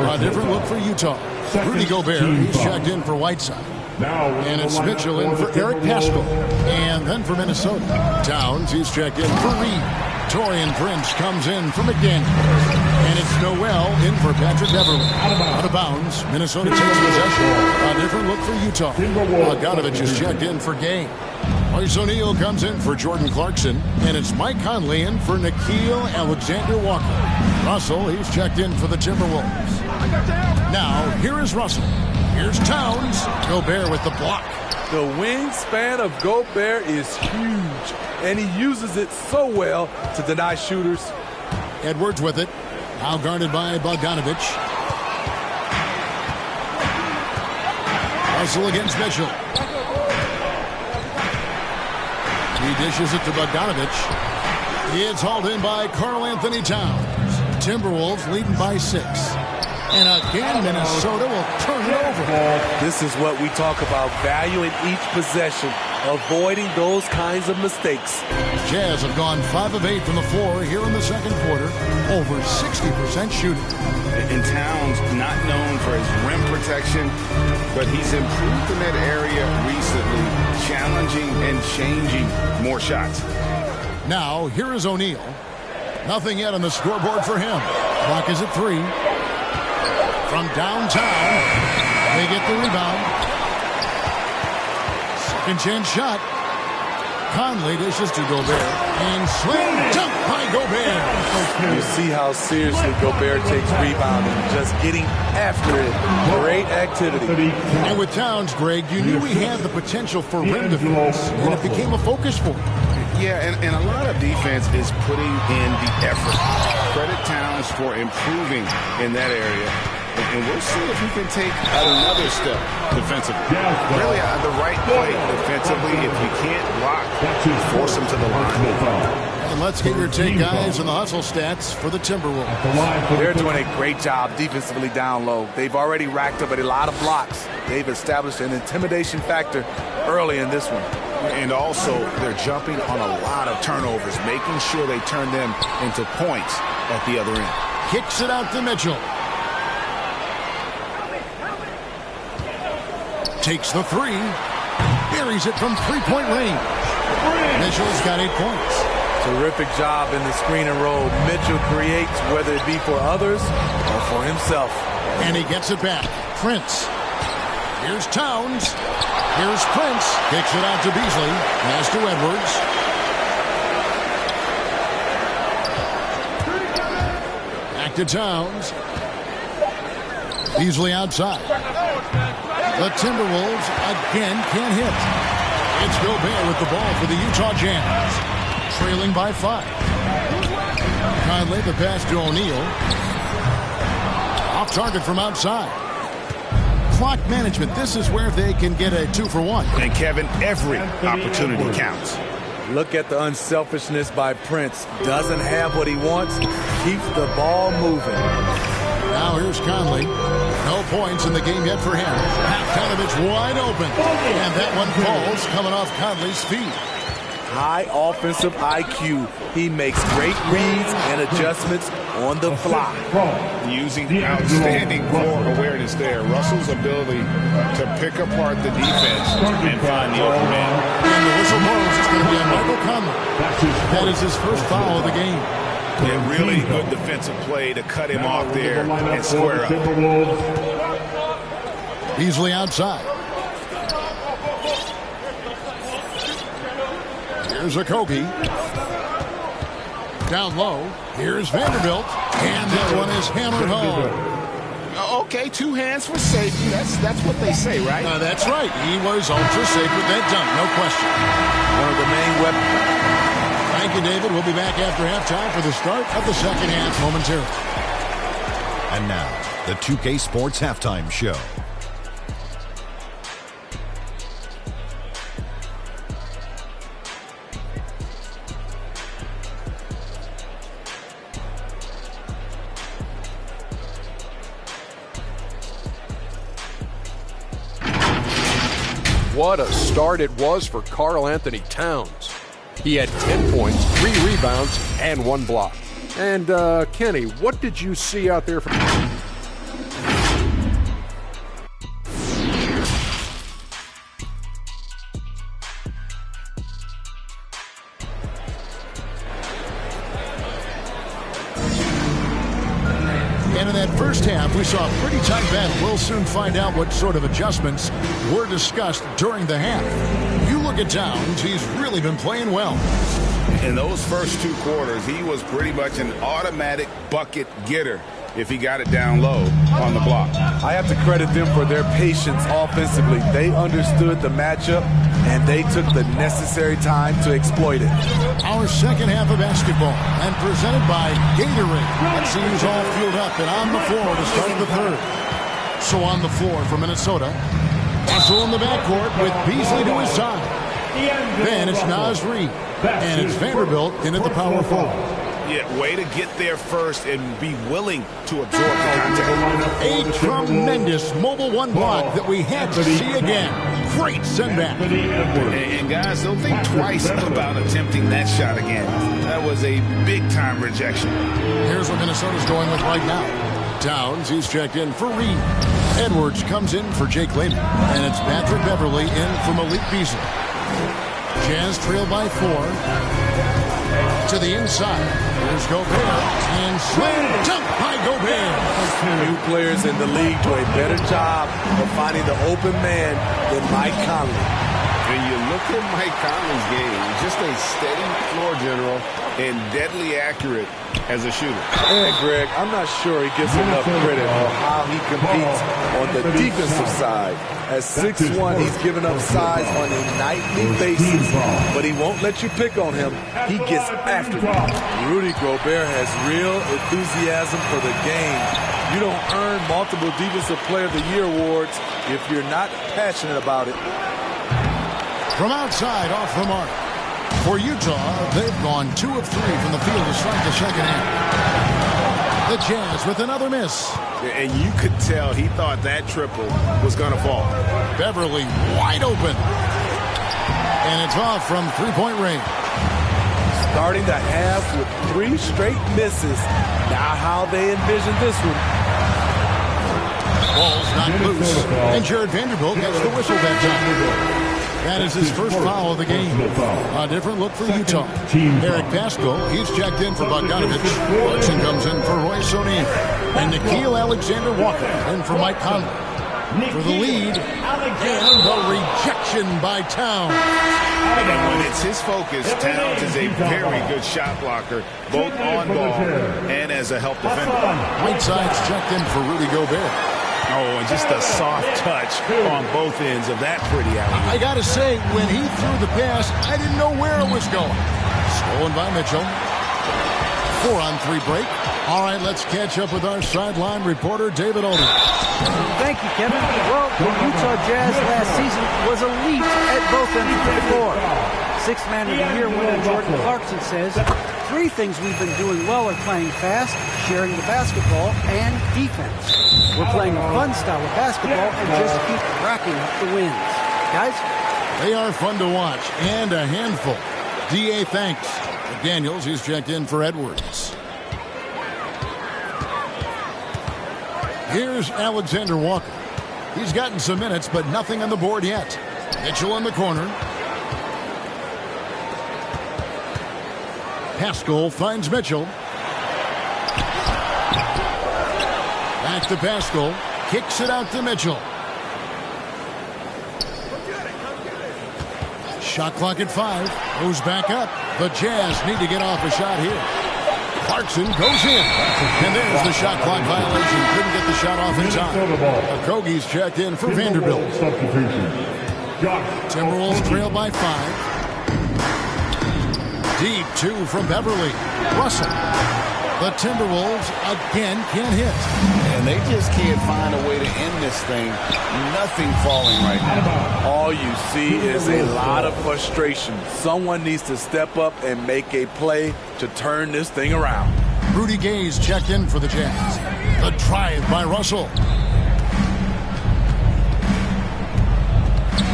A different look for Utah. Rudy Gobert, he's checked in for Whiteside. And it's Mitchell in for Eric Pascal. And then for Minnesota, Towns, he's checked in for Reed. Taurean Prince comes in for McDaniel. And it's Noel in for Patrick Beverly. Out of bounds, Minnesota takes possession. A different look for Utah. Bogdanovich is checked in for Gay. Royce O'Neal comes in for Jordan Clarkson. And it's Mike Conley in for Nickeil Alexander-Walker. Russell, he's checked in for the Timberwolves. Now, here is Russell. Here's Towns. Gobert with the block. The wingspan of Gobert is huge, and he uses it so well to deny shooters. Edwards with it. Now guarded by Bogdanovich. Russell against Mitchell. He dishes it to Bogdanovich. It's hauled in by Karl Anthony Towns. Timberwolves leading by 6. And again, Minnesota will turn it over. This is what we talk about, valuing each possession, avoiding those kinds of mistakes. Jazz have gone 5 of 8 from the floor here in the second quarter, over 60% shooting. And Towns, not known for his rim protection, but he's improved in that area recently, challenging and changing more shots. Now, here is O'Neal. Nothing yet on the scoreboard for him. Clock is at 3. From downtown, they get the rebound. Second chance shot. Conley dishes to Gobert. And slam dunk by Gobert. You see how seriously Gobert takes rebounding, just getting after it. Great activity. And with Towns, Greg, you knew he had the potential for rim defense, and it became a focus for him. Yeah, and a lot of defense is putting in the effort. Credit Towns for improving in that area. And we'll see if he can take another step defensively. Really, the right play defensively. If you can't block, force him to the line. And let's get your take, guys, on the hustle stats for the Timberwolves. They're doing a great job defensively down low. They've already racked up a lot of blocks. They've established an intimidation factor early in this one. And also, they're jumping on a lot of turnovers, making sure they turn them into points at the other end. Kicks it out to Mitchell. Takes the 3. Buries it from three-point range. Mitchell's got 8 points. Terrific job in the screen and roll. Mitchell creates, whether it be for others or for himself. And he gets it back. Prince. Here's Towns. Here's Prince. Kicks it out to Beasley. Pass to Edwards. to Towns. Beasley outside. The Timberwolves again can't hit. It's Gobert with the ball for the Utah Jazz. Trailing by 5. Conley the pass to O'Neal. Off target from outside. Clock management. This is where they can get a 2-for-1. And Kevin, every opportunity counts. Look at the unselfishness by Prince. Doesn't have what he wants. Keeps the ball moving. Now here's Conley. No points in the game yet for him. Kanovich wide open. And that one falls coming off Conley's feet. High offensive IQ. He makes great reads and adjustments on the fly. Using outstanding core awareness there. Russell's ability to pick apart the defense and find the open man. And the whistle blows. It's going to be on Michael Conley. That is his first foul of the game. Yeah, really good defensive play to cut him off there and square up. Beasley outside. Here's Okogie. Down low. Here's Vanderbilt. And that one is hammered home. Okay, 2 hands for safety. That's what they say, right? That's right. He was ultra safe with that dunk, no question. One of the main weapons. Thank you, David. We'll be back after halftime for the start of the second half momentarily. And now, the 2K Sports Halftime Show. What a start it was for Karl Anthony Towns. He had 10 points, 3 rebounds, and 1 block. And, Kenny, what did you see out there? And in that first half, we saw a pretty tight battle. We'll soon find out what sort of adjustments were discussed during the half. You look at Towns, he's really been playing well. In those first 2 quarters, he was pretty much an automatic bucket getter if he got it down low on the block. I have to credit them for their patience offensively. They understood the matchup, and they took the necessary time to exploit it. Our second half of basketball, and presented by Gatorade. Let's see who's all fueled up and on the floor to start the third. So on the floor for Minnesota, Russell in the backcourt with Beasley to his side. Then it's Naz Reid, and it's Vanderbilt in at the power forward. Yeah, way to get there first and be willing to absorb the contact. A tremendous mobile 1 block that we had to see again. Great sendback. And guys, don't think twice about attempting that shot again. That was a big-time rejection. Here's what Minnesota's going with right now. Towns, he's checked in for Reed. Edwards comes in for Jake Layman. And it's Patrick Beverly in for Malik Beasley. Jazz trail by 4. To the inside. Here's Gobert. And slam dunk by Gobert. Few players in the league do a better job of finding the open man than Mike Conley. When you look at Mike Conley's game, just a steady floor general and deadly accurate as a shooter. And Greg, I'm not sure he gets enough credit for how he competes on the defensive side. At 6'1", he's giving up size on a nightly basis, but he won't let you pick on him. He gets after you. Rudy Gobert has real enthusiasm for the game. You don't earn multiple Defensive Player of the Year awards if you're not passionate about it. From outside, off the mark. For Utah, they've gone 2 of 3 from the field to start the second half. The Jazz with another miss. And you could tell he thought that triple was going to fall. Beverly wide open. And it's off from 3-point range. Starting the half with 3 straight misses. Now how they envision this one. Ball's not loose. And Jared Vanderbilt gets the whistle that time. That is his first foul of the game. A different look for Utah. Eric Pascal, he's checked in for Bogdanovich. Clarkson comes in for Royce O'Neal. And Nickeil Alexander-Walker in for Mike Conley. for the lead. And the rejection by Towns. And when it's his focus, Towns is a very good shot blocker, both on ball and as a help defender. Whiteside's checked in for Rudy Gobert. Oh, and just a soft touch on both ends of that pretty alley. I got to say, when he threw the pass, I didn't know where it was going. Stolen by Mitchell. 4-on-3 break. All right, let's catch up with our sideline reporter, David Olden. Thank you, Kevin. Well, the Utah Jazz last season was elite at both ends of the floor. Sixth Man of the Year winner Jordan Clarkson says, 3 things we've been doing well are playing fast, sharing the basketball, and defense. We're playing a fun style of basketball and just keep racking up the wins. Guys? They are fun to watch and a handful. D.A. thanks. McDaniels, he's checked in for Edwards. Here's Alexander Walker. He's gotten some minutes, but nothing on the board yet. Mitchell in the corner. Pascal finds Mitchell. Back to Pascal. Kicks it out to Mitchell. Shot clock at 5. Goes back up. The Jazz need to get off a shot here. Clarkson goes in. And there's the shot clock violation. Couldn't get the shot off in time. Okogie's checked in for Vanderbilt. Timberwolves trail by 5. Deep 2 from Beverly. Russell. The Timberwolves again can't hit. And they just can't find a way to end this thing. Nothing falling right now. All you see is a lot of frustration. Someone needs to step up and make a play to turn this thing around. Rudy Gay's checked in for the Jazz. The drive by Russell.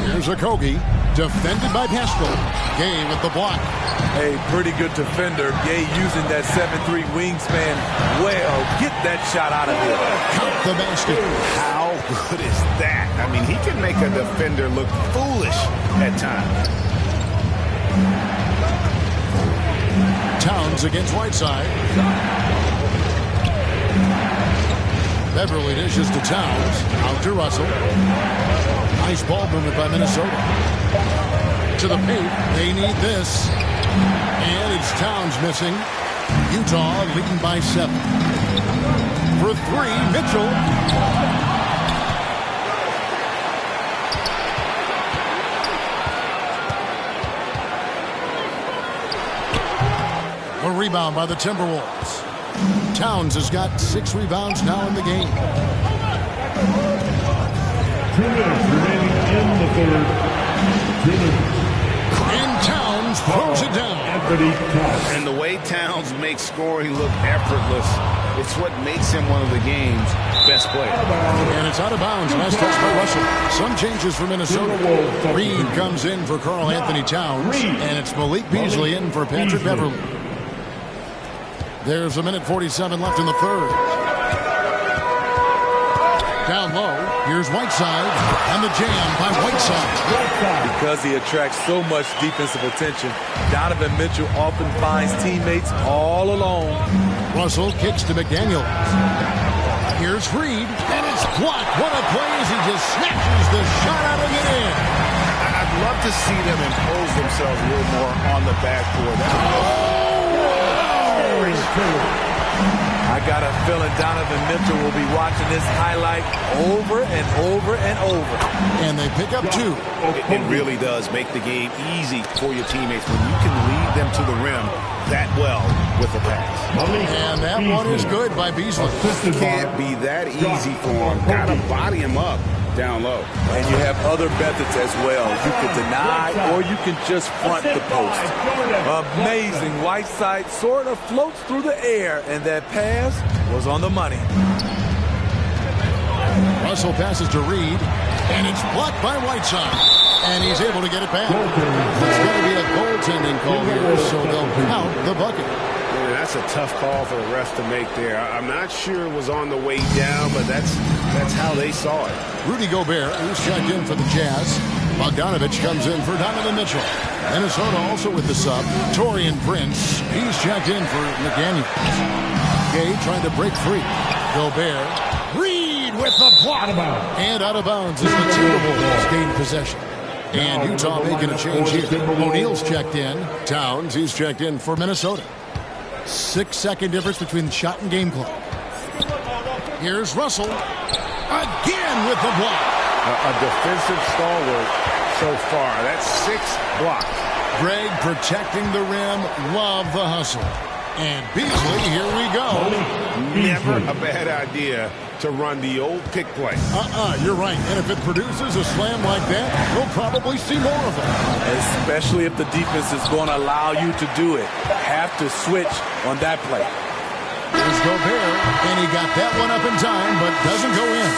Here's Okogie. Defended by Pascal. Gay with the block. A pretty good defender. Gay using that 7'3" wingspan well. Get that shot out of here. Count the basket. How good is that? I mean, he can make a defender look foolish at times. Towns against Whiteside. Beverly dishes to Towns. Out to Russell. Nice ball movement by Minnesota. To the paint. They need this. And it's Towns missing. Utah leading by 7. For 3, Mitchell. A rebound by the Timberwolves. Towns has got 6 rebounds now in the game. 2 minutes remaining in the third. 2 minutes. And Towns throws it down. And the way Towns makes scoring look effortless, it's what makes him one of the game's best players. And it's out of bounds. Last touch by Russell. Some changes for Minnesota. Reed comes in for Karl Anthony Towns. And it's Malik Beasley in for Patrick Beverly. There's 1:47 left in the third. Down low, here's Whiteside, and the jam by Whiteside. Because he attracts so much defensive attention, Donovan Mitchell often finds teammates all alone. Russell kicks to McDaniels. Here's Reed, and it's blocked. What a play as he just snatches the shot out of it in. I'd love to see them impose themselves a little more on the backboard. I got a feeling Donovan Mitchell will be watching this highlight over and over and over. And they pick up 2. It really does make the game easy for your teammates when you can lead them to the rim that well with a pass. And that one is good by Beasley. It can't be that easy for him. Got to body him up down low. And you have other methods as well. You can deny or you can just front the post. Amazing. Whiteside sort of floats through the air, and that pass was on the money. Russell passes to Reed, and it's blocked by Whiteside. And he's able to get it back. It's going to be a goaltending call here, so they'll count the bucket. That's a tough call for the refs to make there. I'm not sure it was on the way down, but that's how they saw it. Rudy Gobert, who's checked in for the Jazz. Bogdanovich comes in for Donovan Mitchell. Minnesota also with the sub. Taurean Prince, he's checked in for McDaniels. Gay trying to break free. Gobert. Reed with the block. And out of bounds as the Timberwolves gain possession. And Utah making a change here. O'Neal's checked in. Towns, he's checked in for Minnesota. 6-second difference between the shot and game clock. Here's Russell. Again with the block. A defensive stalwart so far. That's 6 blocks. Greg protecting the rim. Love the hustle. And Beasley, here we go. Never a bad idea to run the old pick play. You're right. And if it produces a slam like that, we'll probably see more of it. Especially if the defense is going to allow you to do it. Have to switch on that play. Here's Gobert, and he got that one up in time, but doesn't go in.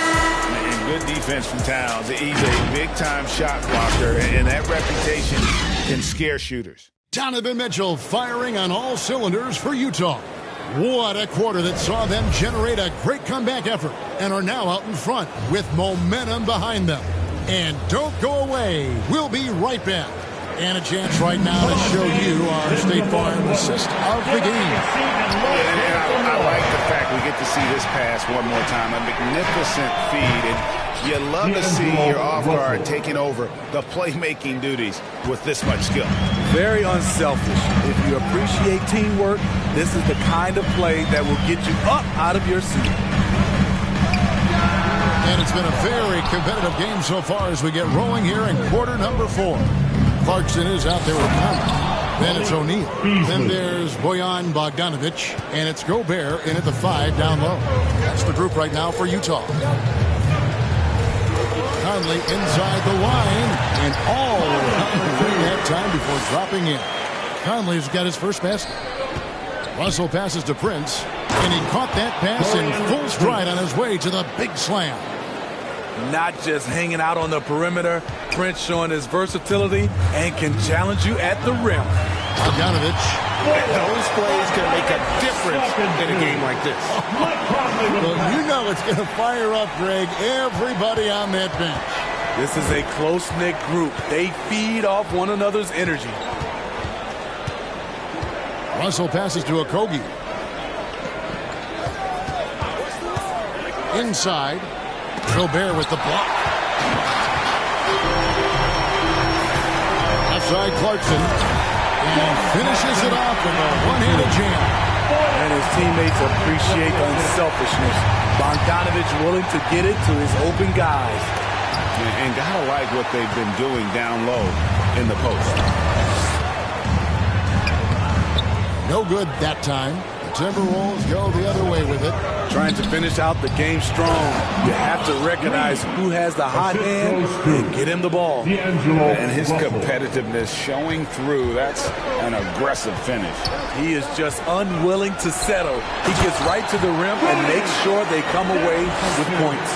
And good defense from Towns. He's a big-time shot blocker, and that reputation can scare shooters. Donovan Mitchell firing on all cylinders for Utah. What a quarter that saw them generate a great comeback effort and are now out in front with momentum behind them. And don't go away. We'll be right back. And a chance right now to show you our State Farm assist of the game. And I like the fact we get to see this pass one more time. A magnificent feed. And you love to see your off guard taking over the playmaking duties with this much skill. Very unselfish. If you appreciate teamwork, this is the kind of play that will get you up out of your seat. And it's been a very competitive game so far as we get rolling here in quarter number 4. Clarkson is out there with Conley. Then it's O'Neal. Then there's Bojan Bogdanovic. And it's Gobert in at the 5 down low. That's the group right now for Utah. Conley inside the line. And all Conley had time before dropping in. Conley's got his first basket. Russell passes to Prince. And he caught that pass in full stride on his way to the big slam. Not just hanging out on the perimeter. Prince showing his versatility and can challenge you at the rim. Bogdanovic. Those plays can make a difference in a game like this. Well, you know it's going to fire up, Greg, everybody on that bench. This is a close-knit group. They feed off one another's energy. Russell passes to Okogie. Inside. Gobert with the block. Outside Clarkson. And finishes it off with a one-handed jam. And his teammates appreciate the unselfishness. Bogdanovic willing to get it to his open guys. And gotta like what they've been doing down low in the post. No good that time. Timberwolves go the other way with it. Trying to finish out the game strong. You have to recognize who has the hot hand and get him the ball. And his competitiveness showing through. That's an aggressive finish. He is just unwilling to settle. He gets right to the rim and makes sure they come away with points.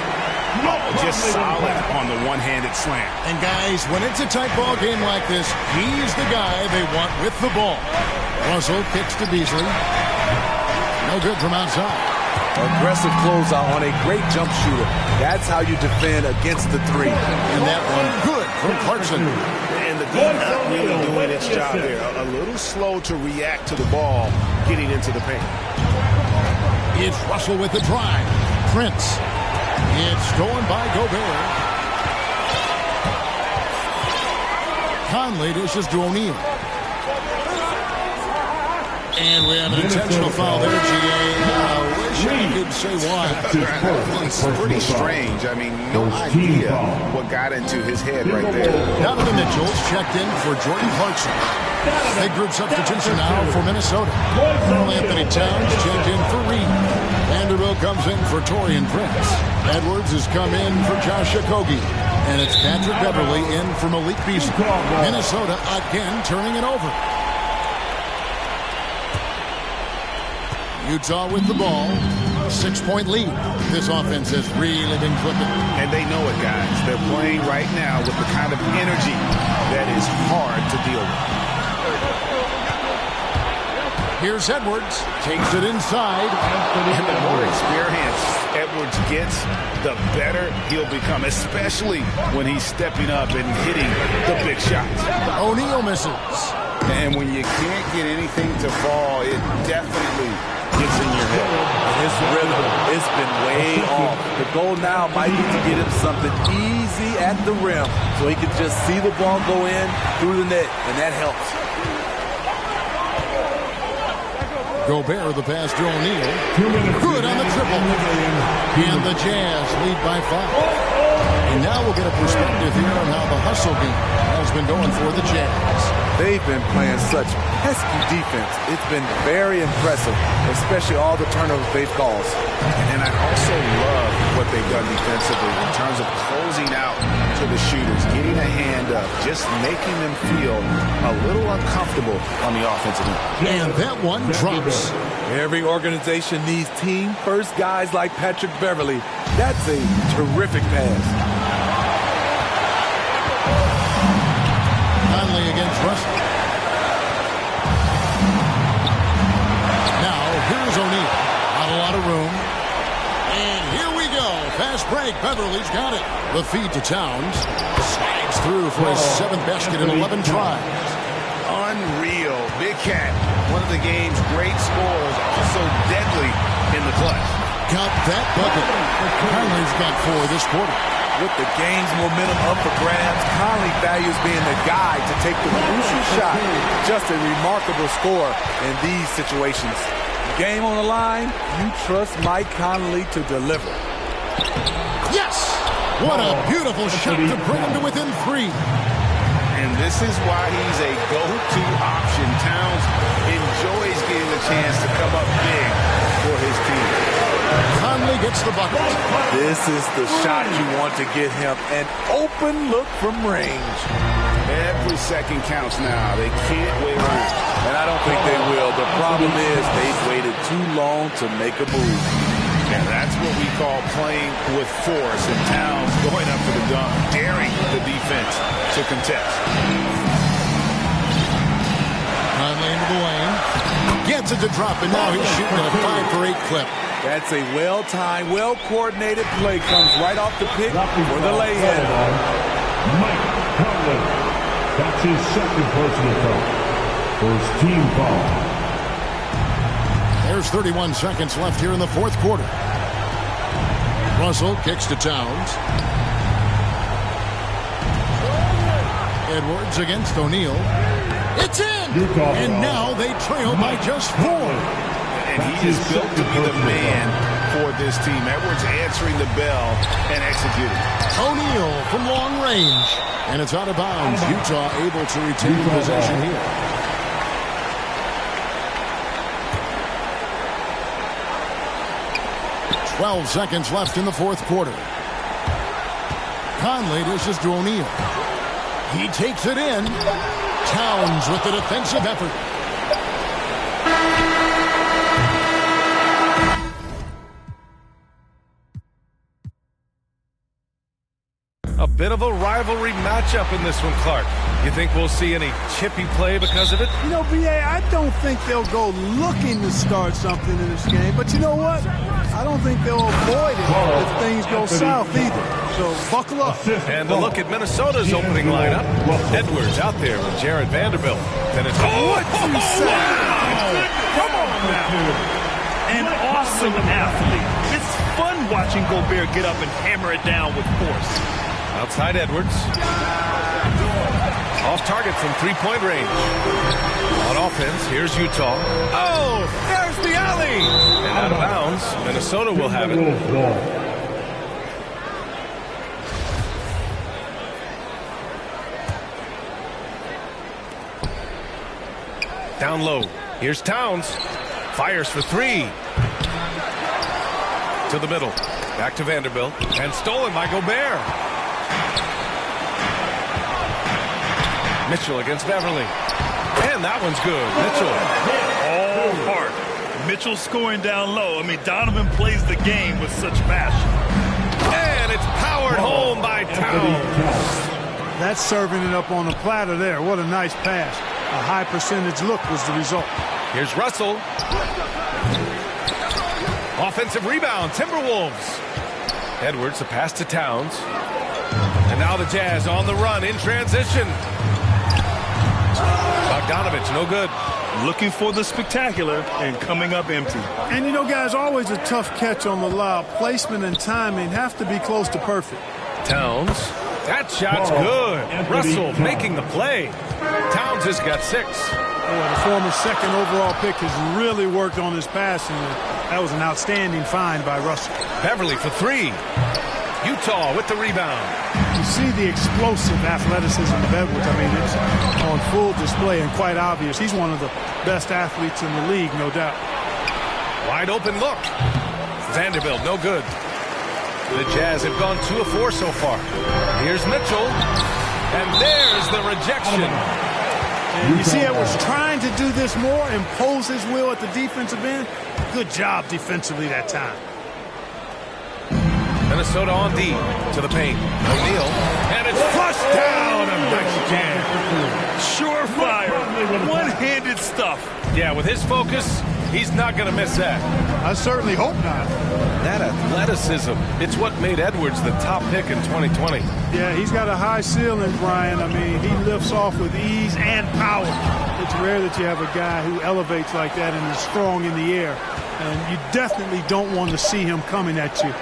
Just solid on the one-handed slam. And guys, when it's a tight ball game like this, he's the guy they want with the ball. Russell kicks to Beasley. No good from outside. Aggressive closeout on a great jump shooter. That's how you defend against the 3. And that one good from Clarkson. And the defense not really doing its job there. A little slow to react to the ball getting into the paint. It's Russell with the drive. Prince. It's stolen by Gobert. Conley dishes to O'Neal. And we have an intentional foul there, G.A. Wish I could say why. It's pretty strange. I mean, no idea what got into his head right there. Donovan Mitchell's checked in for Jordan Clarkson. Big group substitution now for Minnesota. Carl Anthony Towns checked in for Reed. Vanderbilt comes in for Taurean Prince. Edwards has come in for Josh Okogie. And it's Patrick Beverly in for Malik Beasley. Minnesota again turning it over. Utah with the ball. 6-point lead. This offense has really been clicking. And they know it, guys. They're playing right now with the kind of energy that is hard to deal with. Here's Edwards. Takes it inside. And the more experience Edwards gets, the better he'll become, especially when he's stepping up and hitting the big shots. O'Neal misses. And when you can't get anything to fall, it definitely gets in your head. His rhythm, it's been way off. The goal now might be to get him something easy at the rim so he can just see the ball go in through the net, and that helps. Gobert, the pass to O'Neal. Good on the triple. And the Jazz lead by 5. And now we'll get a perspective here on how the hustle game has been going for the Jazz. They've been playing such pesky defense. It's been very impressive, especially all the turnovers they've caused. And I also love what they've done defensively in terms of closing out to the shooters, getting a hand up, just making them feel a little uncomfortable on the offensive end. And that one drops. Every organization needs team-first guys like Patrick Beverley. That's a terrific pass. Conley against Russell. Now, here's O'Neal. Not a lot of room. And here we go. Fast break. Beverly's got it. The feed to Towns. Slides through for his 7th basket in 11 tries. Unreal. Big Cat, one of the game's great scorers, also deadly in the clutch. Got that bucket. Conley's got 4 this quarter. With the game's momentum up for grabs, Conley values being the guy to take the crucial shot. Just a remarkable score in these situations. Game on the line, you trust Mike Conley to deliver. Yes! What a beautiful shot to bring him to within 3. And this is why he's a go-to option. Towns enjoys getting the chance to come up big for his team. Conley gets the bucket. This is the shot you want to get him. An open look from range. Every second counts now. They can't wait around. And I don't think they will. The problem is they've waited too long to make a move. And that's what we call playing with force. And Towns going up for the dunk, daring the defense to contest. Conley into the lane. Gets it to drop, and now he's shooting at a 5 for 8 clip. That's a well-timed, well-coordinated play. Comes right off the pick for the lay-in. Mike Conley. That's his 2nd personal foul. First team foul. There's 31 seconds left here in the 4th quarter. Russell kicks to Towns. Edwards against O'Neal. It's in! And now they trail by just 4. And he is built to be the man for this team. Edwards answering the bell and executing. O'Neal from long range. And it's out of bounds. Utah able to retain possession here. .12 seconds left in the 4th quarter. Conley dishes to O'Neal. He takes it in. Towns with the defensive effort. A bit of a rivalry matchup in this one, Clark. You think we'll see any chippy play because of it? You know, B.A., I don't think they'll go looking to start something in this game. But you know what? I don't think they'll avoid it if things go south either. So buckle up. And a look at Minnesota's opening lineup. Edwards out there with Jared Vanderbilt. Then it's what you say? Wow. Come on now. An awesome athlete. It's fun watching Gobert get up and hammer it down with force. Outside Edwards. Off target from 3-point range. On offense, here's Utah. Oh, there's the alley. And out of bounds, Minnesota will have it. Down low. Here's Towns. Fires for 3. To the middle. Back to Vanderbilt. And stolen by Gobert. Mitchell against Beverly. And that one's good. Mitchell. All hard. Mitchell scoring down low. I mean, Donovan plays the game with such passion. And it's powered home by Towns. That's serving it up on the platter there. What a nice pass. A high percentage look was the result. Here's Russell. Offensive rebound, Timberwolves. Edwards, the pass to Towns. And now the Jazz on the run in transition. Bogdanovich, no good. looking for the spectacular and coming up empty. And you know, guys, always a tough catch on the lob. Placement and timing have to be close to perfect. Towns. That shot's good. Russell making the play. Towns has got 6. The former second overall pick has really worked on his passing. That was an outstanding find by Russell. Beverly for 3. Utah with the rebound. You see the explosive athleticism of Edwards. I mean, it's on full display and quite obvious. He's one of the best athletes in the league, no doubt. Wide open look. Vanderbilt, no good. The Jazz have gone 2 of 4 so far. Here's Mitchell. And there's the rejection. And you see Edwards trying to do this more, impose his will at the defensive end. Good job defensively that time. Minnesota on D to the paint. O'Neal. And it's flushed down. A nice jam. Surefire. One-handed stuff. Yeah, with his focus, he's not going to miss that. I certainly hope not. That athleticism, it's what made Edwards the top pick in 2020. Yeah, he's got a high ceiling, Brian. I mean, he lifts off with ease and power. It's rare that you have a guy who elevates like that and is strong in the air. And you definitely don't want to see him coming at you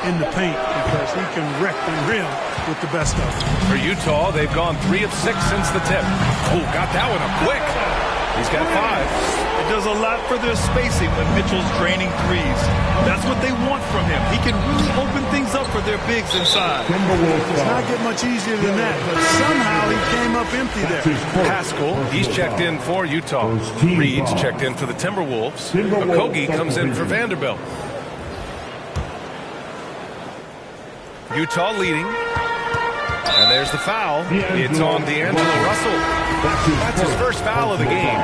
in the paint because he can wreck the rim with the best of them. For Utah, they've gone 3 of 6 since the tip. Oh, got that one up quick. He's got 5. It does a lot for their spacing when Mitchell's draining threes. That's what they want from him. He can really open things up for their bigs inside. It's not get much easier than that, but somehow he came up empty there. Haskell, he's checked in for Utah. Reed's checked in for the Timberwolves. Okogie comes in for Vanderbilt. Utah leading. And there's the foul. It's on D'Angelo Russell. That's his first foul of the game.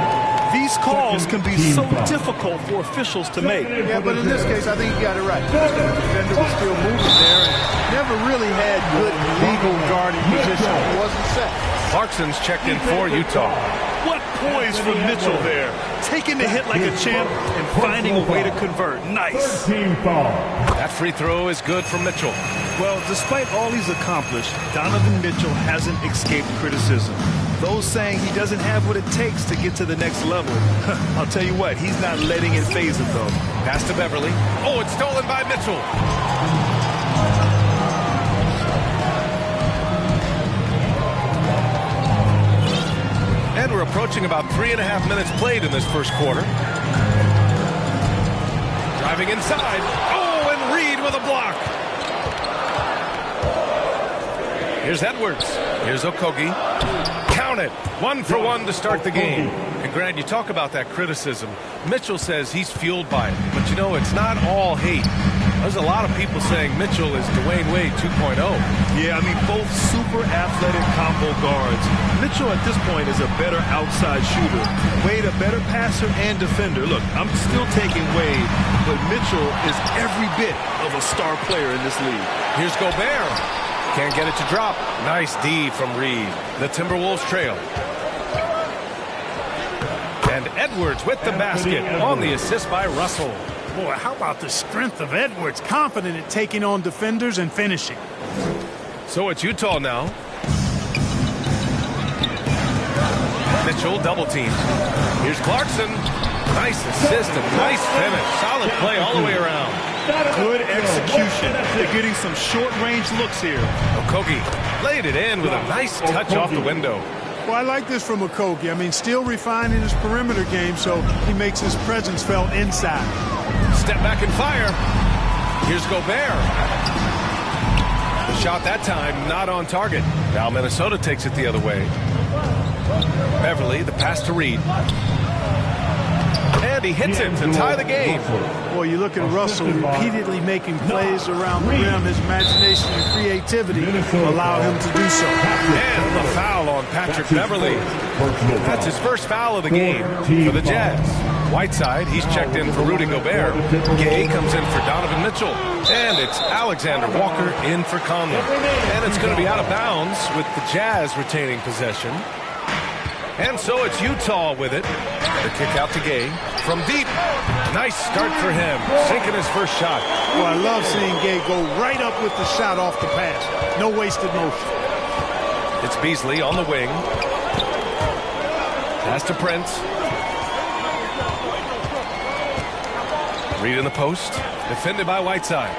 These calls can be so difficult for officials to make. Yeah, but in this case, I think he got it right. The defender was still moving there and never really had good legal guarding position. He wasn't set. Clarkson's checked in for Utah. What poise from Mitchell there. Taking the hit like a champ and finding a way to convert. Nice. That free throw is good from Mitchell. Well, despite all he's accomplished, Donovan Mitchell hasn't escaped criticism. Those saying he doesn't have what it takes to get to the next level. I'll tell you what, he's not letting it phase him, though. Pass to Beverly. Oh, it's stolen by Mitchell. And we're approaching about 3.5 minutes played in this first quarter. Driving inside. Oh, and Reed with a block. Here's Edwards. Here's Okogie. Count it. 1 for 1 to start the game. And Grant, you talk about that criticism. Mitchell says he's fueled by it. But you know, it's not all hate. There's a lot of people saying Mitchell is Dwayne Wade 2.0. Yeah, I mean, both super athletic combo guards. Mitchell at this point is a better outside shooter. Wade a better passer and defender. Look, I'm still taking Wade, but Mitchell is every bit of a star player in this league. Here's Gobert. Can't get it to drop. Nice D from Reed. The Timberwolves trail. And Edwards with the basket on the assist by Russell. Boy, how about the strength of Edwards? Confident at taking on defenders and finishing. So it's Utah now. Mitchell double team. Here's Clarkson. Nice assist and nice finish. Solid play all the way around. Good execution. They're getting some short-range looks here. Okogie laid it in with a nice touch off the window. Well, I like this from Okogie. I mean, still refining his perimeter game, so he makes his presence felt inside. Step back and fire. Here's Gobert. The shot that time not on target. Now Minnesota takes it the other way. Beverly, the pass to Reed. And he hits it to tie the game. Boy, you look at Russell repeatedly making plays around the rim. His imagination and creativity allow him to do so. And the foul on Patrick Beverly. That's his first foul of the game for the Jazz. Whiteside, he's checked in for Rudy Gobert. Gay comes in for Donovan Mitchell. And it's Alexander Walker in for Conley. And it's going to be out of bounds with the Jazz retaining possession. And so it's Utah with it. The kick out to Gay from deep. Nice start for him, sinking his first shot. Well, I love seeing Gay go right up with the shot off the pass. No wasted motion. It's Beasley on the wing. Pass to Prince. Reed in the post, defended by Whiteside.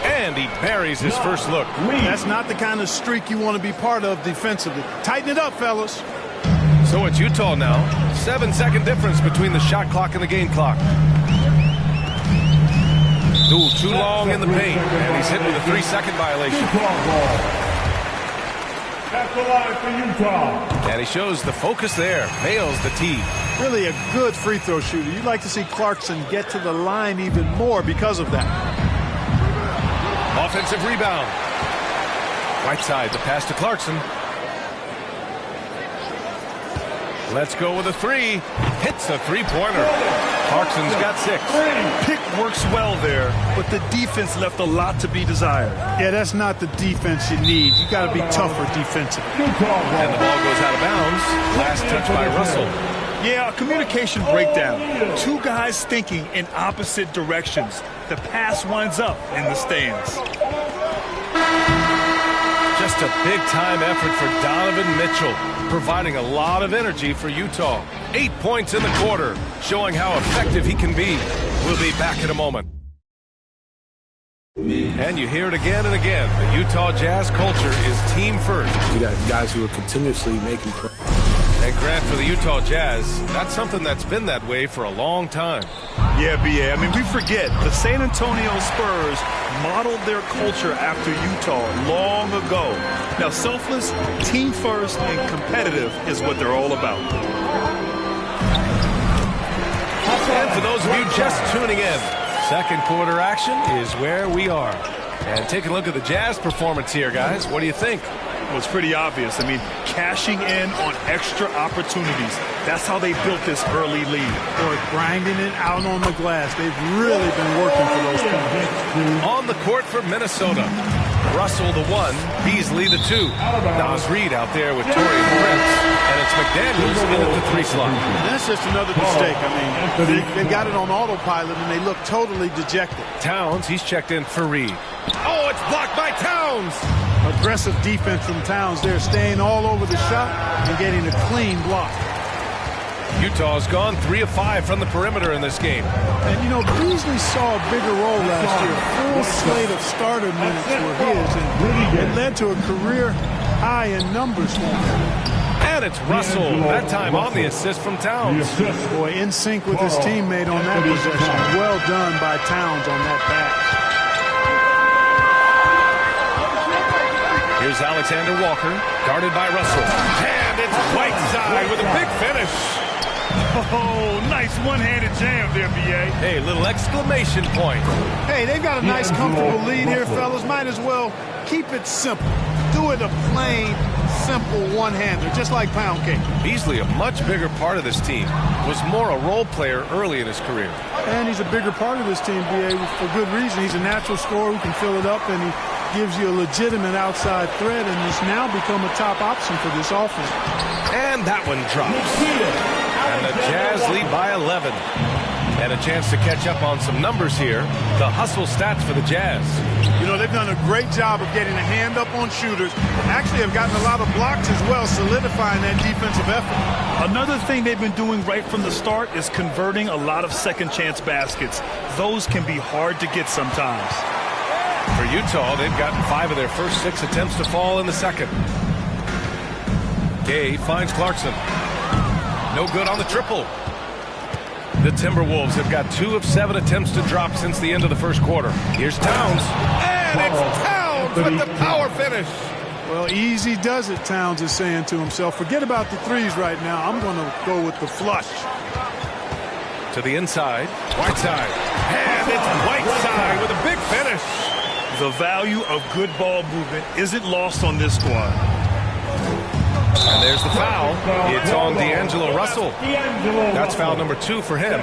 And he buries his first look. That's not the kind of streak you want to be part of defensively. Tighten it up, fellas. So it's Utah now. 7-second difference between the shot clock and the game clock. Ooh, too long in the paint, and he's hit with a 3-second violation. That's the line for Utah. And he shows the focus there. Nails the tee. Really a good free throw shooter. You'd like to see Clarkson get to the line even more because of that. Offensive rebound. Whiteside, the pass to Clarkson. Let's go with a three. Hits a three-pointer. Clarkson's got 6. Pick works well there, but the defense left a lot to be desired. Yeah, that's not the defense you need. You got to be tougher defensively. And the ball goes out of bounds. Last touch by Russell. Yeah, a communication breakdown. Two guys thinking in opposite directions. The pass winds up in the stands. Just a big-time effort for Donovan Mitchell, providing a lot of energy for Utah. 8 points in the quarter, showing how effective he can be. We'll be back in a moment. And you hear it again and again. The Utah Jazz culture is team first. You got guys who are continuously making plays. And Grant, for the Utah Jazz, that's something that's been that way for a long time. Yeah, B.A. I mean, we forget the San Antonio Spurs modeled their culture after Utah long ago. Now, selfless, team first, and competitive is what they're all about. And for those of you just tuning in, second quarter action is where we are. And take a look at the Jazz performance here, guys. What do you think? Well, it's pretty obvious. I mean, cashing in on extra opportunities. That's how they built this early lead. Or grinding it out on the glass. They've really been working for those points. On the court for Minnesota. Russell the 1, Beasley the 2. Nas Reed out there with Torian Prince. And it's McDaniels in at the 3 slot. That's just another mistake. I mean, they've got it on autopilot, and they look totally dejected. Towns, he's checked in for Reed. Oh, it's blocked by Towns. Aggressive defense from Towns there, staying all over the shot and getting a clean block. Utah's gone 3 of 5 from the perimeter in this game. And, you know, Beasley saw a bigger role last year. Full slate of starter minutes were his, and it led to a career high in numbers for him. And it's Russell, that time on the assist from Towns. Boy, in sync with his teammate on that possession. Well done by Towns on that pass. Here's Alexander Walker, guarded by Russell. And it's Whiteside with a big finish. Oh, nice one-handed jam there, B.A. Hey, little exclamation point. Hey, they've got a nice, comfortable lead here, fellas. Might as well keep it simple. Do it a plain, simple one-hander, just like pound cake. Beasley, a much bigger part of this team, was more a role player early in his career. And he's a bigger part of this team, B.A., for good reason. He's a natural scorer who can fill it up, and he gives you a legitimate outside threat, and has now become a top option for this offense. And that one drops. And the Jazz lead by 11. And a chance to catch up on some numbers here. The hustle stats for the Jazz. You know, they've done a great job of getting a hand up on shooters. Actually have gotten a lot of blocks as well, solidifying that defensive effort. Another thing they've been doing right from the start is converting a lot of second chance baskets. Those can be hard to get sometimes. For Utah, they've gotten 5 of their first 6 attempts to fall in the second. Gay finds Clarkson. No good on the triple. The Timberwolves have got 2 of 7 attempts to drop since the end of the first quarter. Here's Towns. And it's Towns with the power finish. Well, easy does it, Towns is saying to himself. Forget about the threes right now. I'm going to go with the flush. To the inside. Whiteside. And it's Whiteside with a big finish. The value of good ball movement isn't lost on this squad. And there's the foul. It's on D'Angelo Russell. That's foul number 2 for him.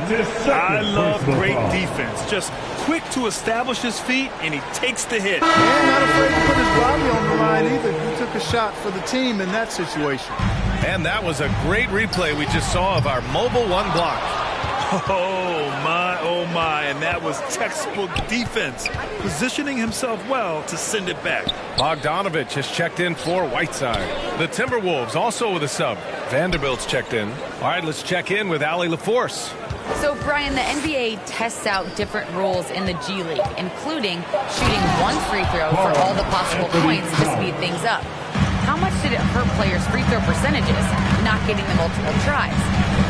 I love great defense. Just quick to establish his feet, and he takes the hit. And not afraid to put his body on the line either. He took a shot for the team in that situation. And that was a great replay we just saw of our mobile 1 block. Oh my, and that was textbook defense, positioning himself well to send it back. Bogdanovich has checked in for Whiteside. The Timberwolves also with a sub. Vanderbilt's checked in. All right, let's check in with Allie LaForce. So So, Brian, the NBA tests out different rules in the G League, including shooting one free throw for all the possible points to speed things up. How much did it hurt players' free throw percentages not getting the multiple tries?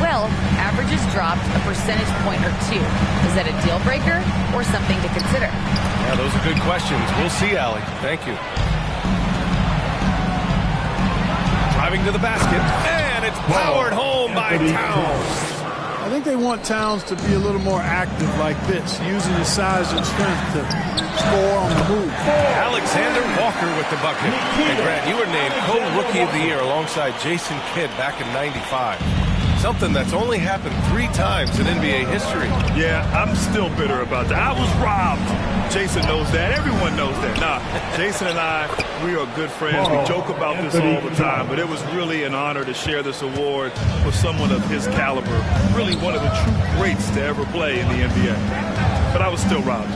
Well, averages dropped a percentage point or two. Is that a deal breaker or something to consider? Yeah, those are good questions. We'll see, Allie. Thank you. Driving to the basket, and it's powered home by Towns. I think they want Towns to be a little more active like this, using his size and strength to score on the move. Alexander Walker with the bucket. And Grant, you were named co-rookie of the year alongside Jason Kidd back in '95. Something that's only happened 3 times in NBA history. Yeah, I'm still bitter about that. I was robbed. Jason knows that. Everyone knows that. Nah, Jason and I, we are good friends. We joke about this all the time, but it was really an honor to share this award with someone of his caliber. Really one of the true greats to ever play in the NBA. But I was still robbed.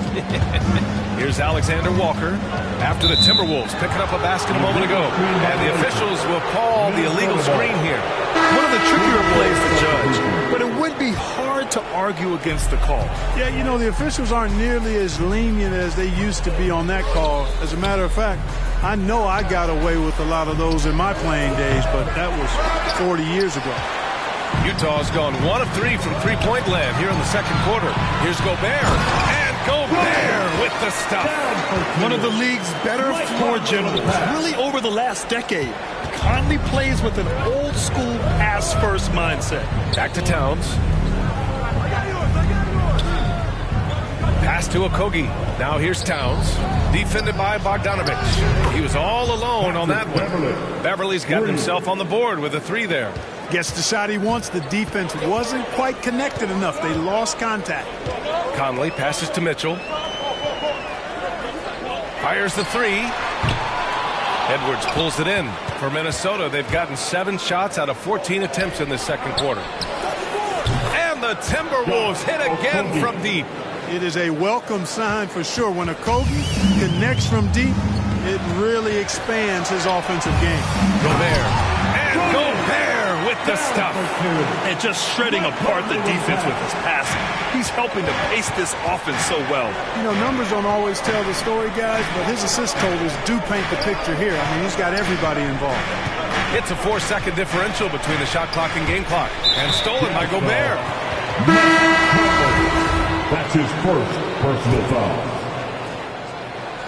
Here's Alexander Walker after the Timberwolves picking up a basket a moment ago. And the officials will call the illegal screen here. One of the trickier plays to judge, but it would be hard to argue against the call. Yeah, you know, the officials aren't nearly as lenient as they used to be on that call. As a matter of fact, I know I got away with a lot of those in my playing days, but that was 40 years ago. Utah's gone 1 of 3 from three-point land here in the second quarter. Here's Gobert, and Gobert with the stuff. One of the league's better floor generals, really over the last decade. Conley plays with an old-school pass-first mindset. Back to Towns. Pass to Okogie. Now here's Towns. Defended by Bogdanovich. He was all alone on that one. Beverly's got himself on the board with a 3 there. Gets the shot he wants. The defense wasn't quite connected enough. They lost contact. Conley passes to Mitchell. Fires the 3. Edwards pulls it in. For Minnesota, they've gotten 7 shots out of 14 attempts in this second quarter. And the Timberwolves hit again from deep. It is a welcome sign for sure. When Okogie connects from deep, it really expands his offensive game. Gobert. And Gobert with the stuff. And just shredding apart the defense with his passing. He's helping to pace this offense so well. You know, numbers don't always tell the story, guys, but his assist totals do paint the picture here. I mean, he's got everybody involved. It's a 4-second differential between the shot clock and game clock. And stolen by Gobert. That's his first personal foul.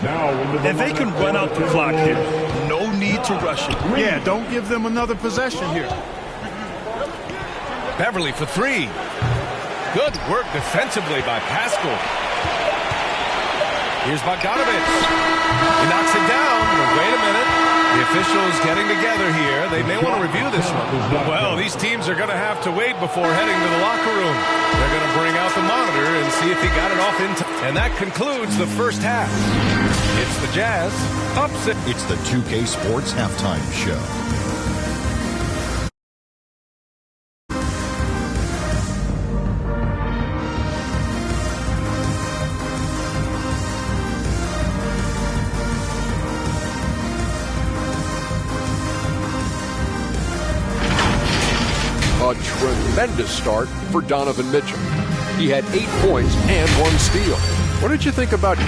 Now, if they can run out the clock here, no need to rush it. Yeah, don't give them another possession here. Beverly for 3. Good work defensively by Pascal. Here's Bogdanovich. He knocks it down. But wait a minute. The officials getting together here. They may want to review this one. Well, these teams are going to have to wait before heading to the locker room. They're going to bring out the monitor and see if he got it off in time. And that concludes the first half. It's the Jazz upset. It's the 2K Sports Halftime Show. A tremendous start for Donovan Mitchell. He had 8 points and 1 steal. What did you think about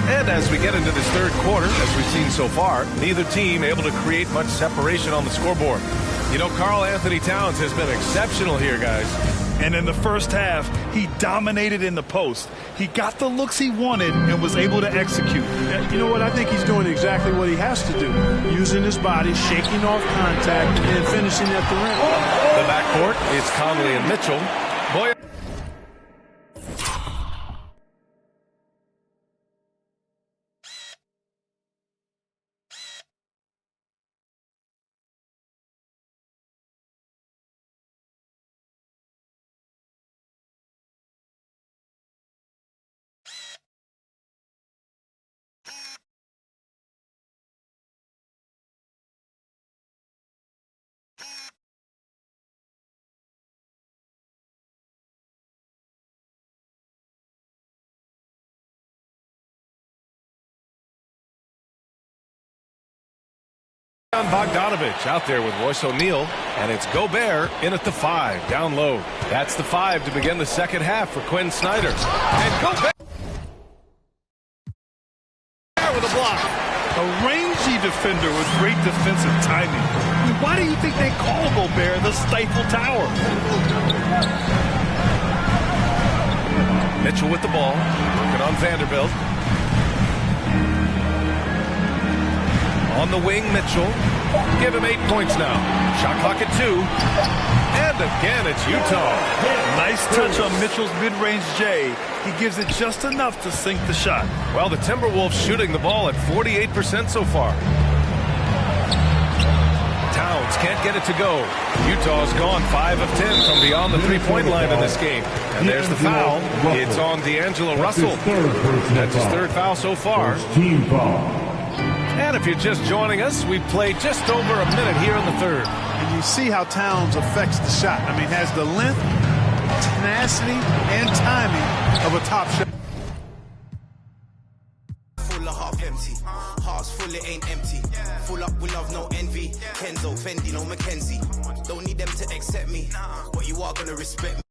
And as we get into this third quarter, as we've seen so far, neither team able to create much separation on the scoreboard. You know, Karl Anthony Towns has been exceptional here, guys. And in the first half, he dominated in the post. He got the looks he wanted and was able to execute. You know what? I think he's doing exactly what he has to do. Using his body, shaking off contact, and finishing at the rim. The backcourt is Conley and Mitchell. Boy. Bogdanovich out there with Royce O'Neal, and it's Gobert in at the 5, down low. That's the 5 to begin the second half for Quinn Snyder. And Gobert with a block. A rangy defender with great defensive timing. I mean, why do you think they call Gobert the Stifle Tower? Mitchell with the ball, working on Vanderbilt. On the wing, Mitchell. Give him 8 points now. Shot clock at 2. And again, it's Utah. Nice touch on Mitchell's mid-range J. He gives it just enough to sink the shot. Well, the Timberwolves shooting the ball at 48% so far. Towns can't get it to go. Utah's gone 5 of 10 from beyond the three-point line in this game. And there's the foul. It's on D'Angelo Russell. That's his third foul so far. Team foul. And if you're just joining us, we've played just over a minute here in the third. And you see how Towns affects the shot. I mean, has the length, tenacity, and timing of a top shot. Full of half empty, hearts full, it ain't empty. Full up with love, no envy. Kenzo, Fendi, no Mackenzie. Don't need them to accept me, but you are gonna respect me.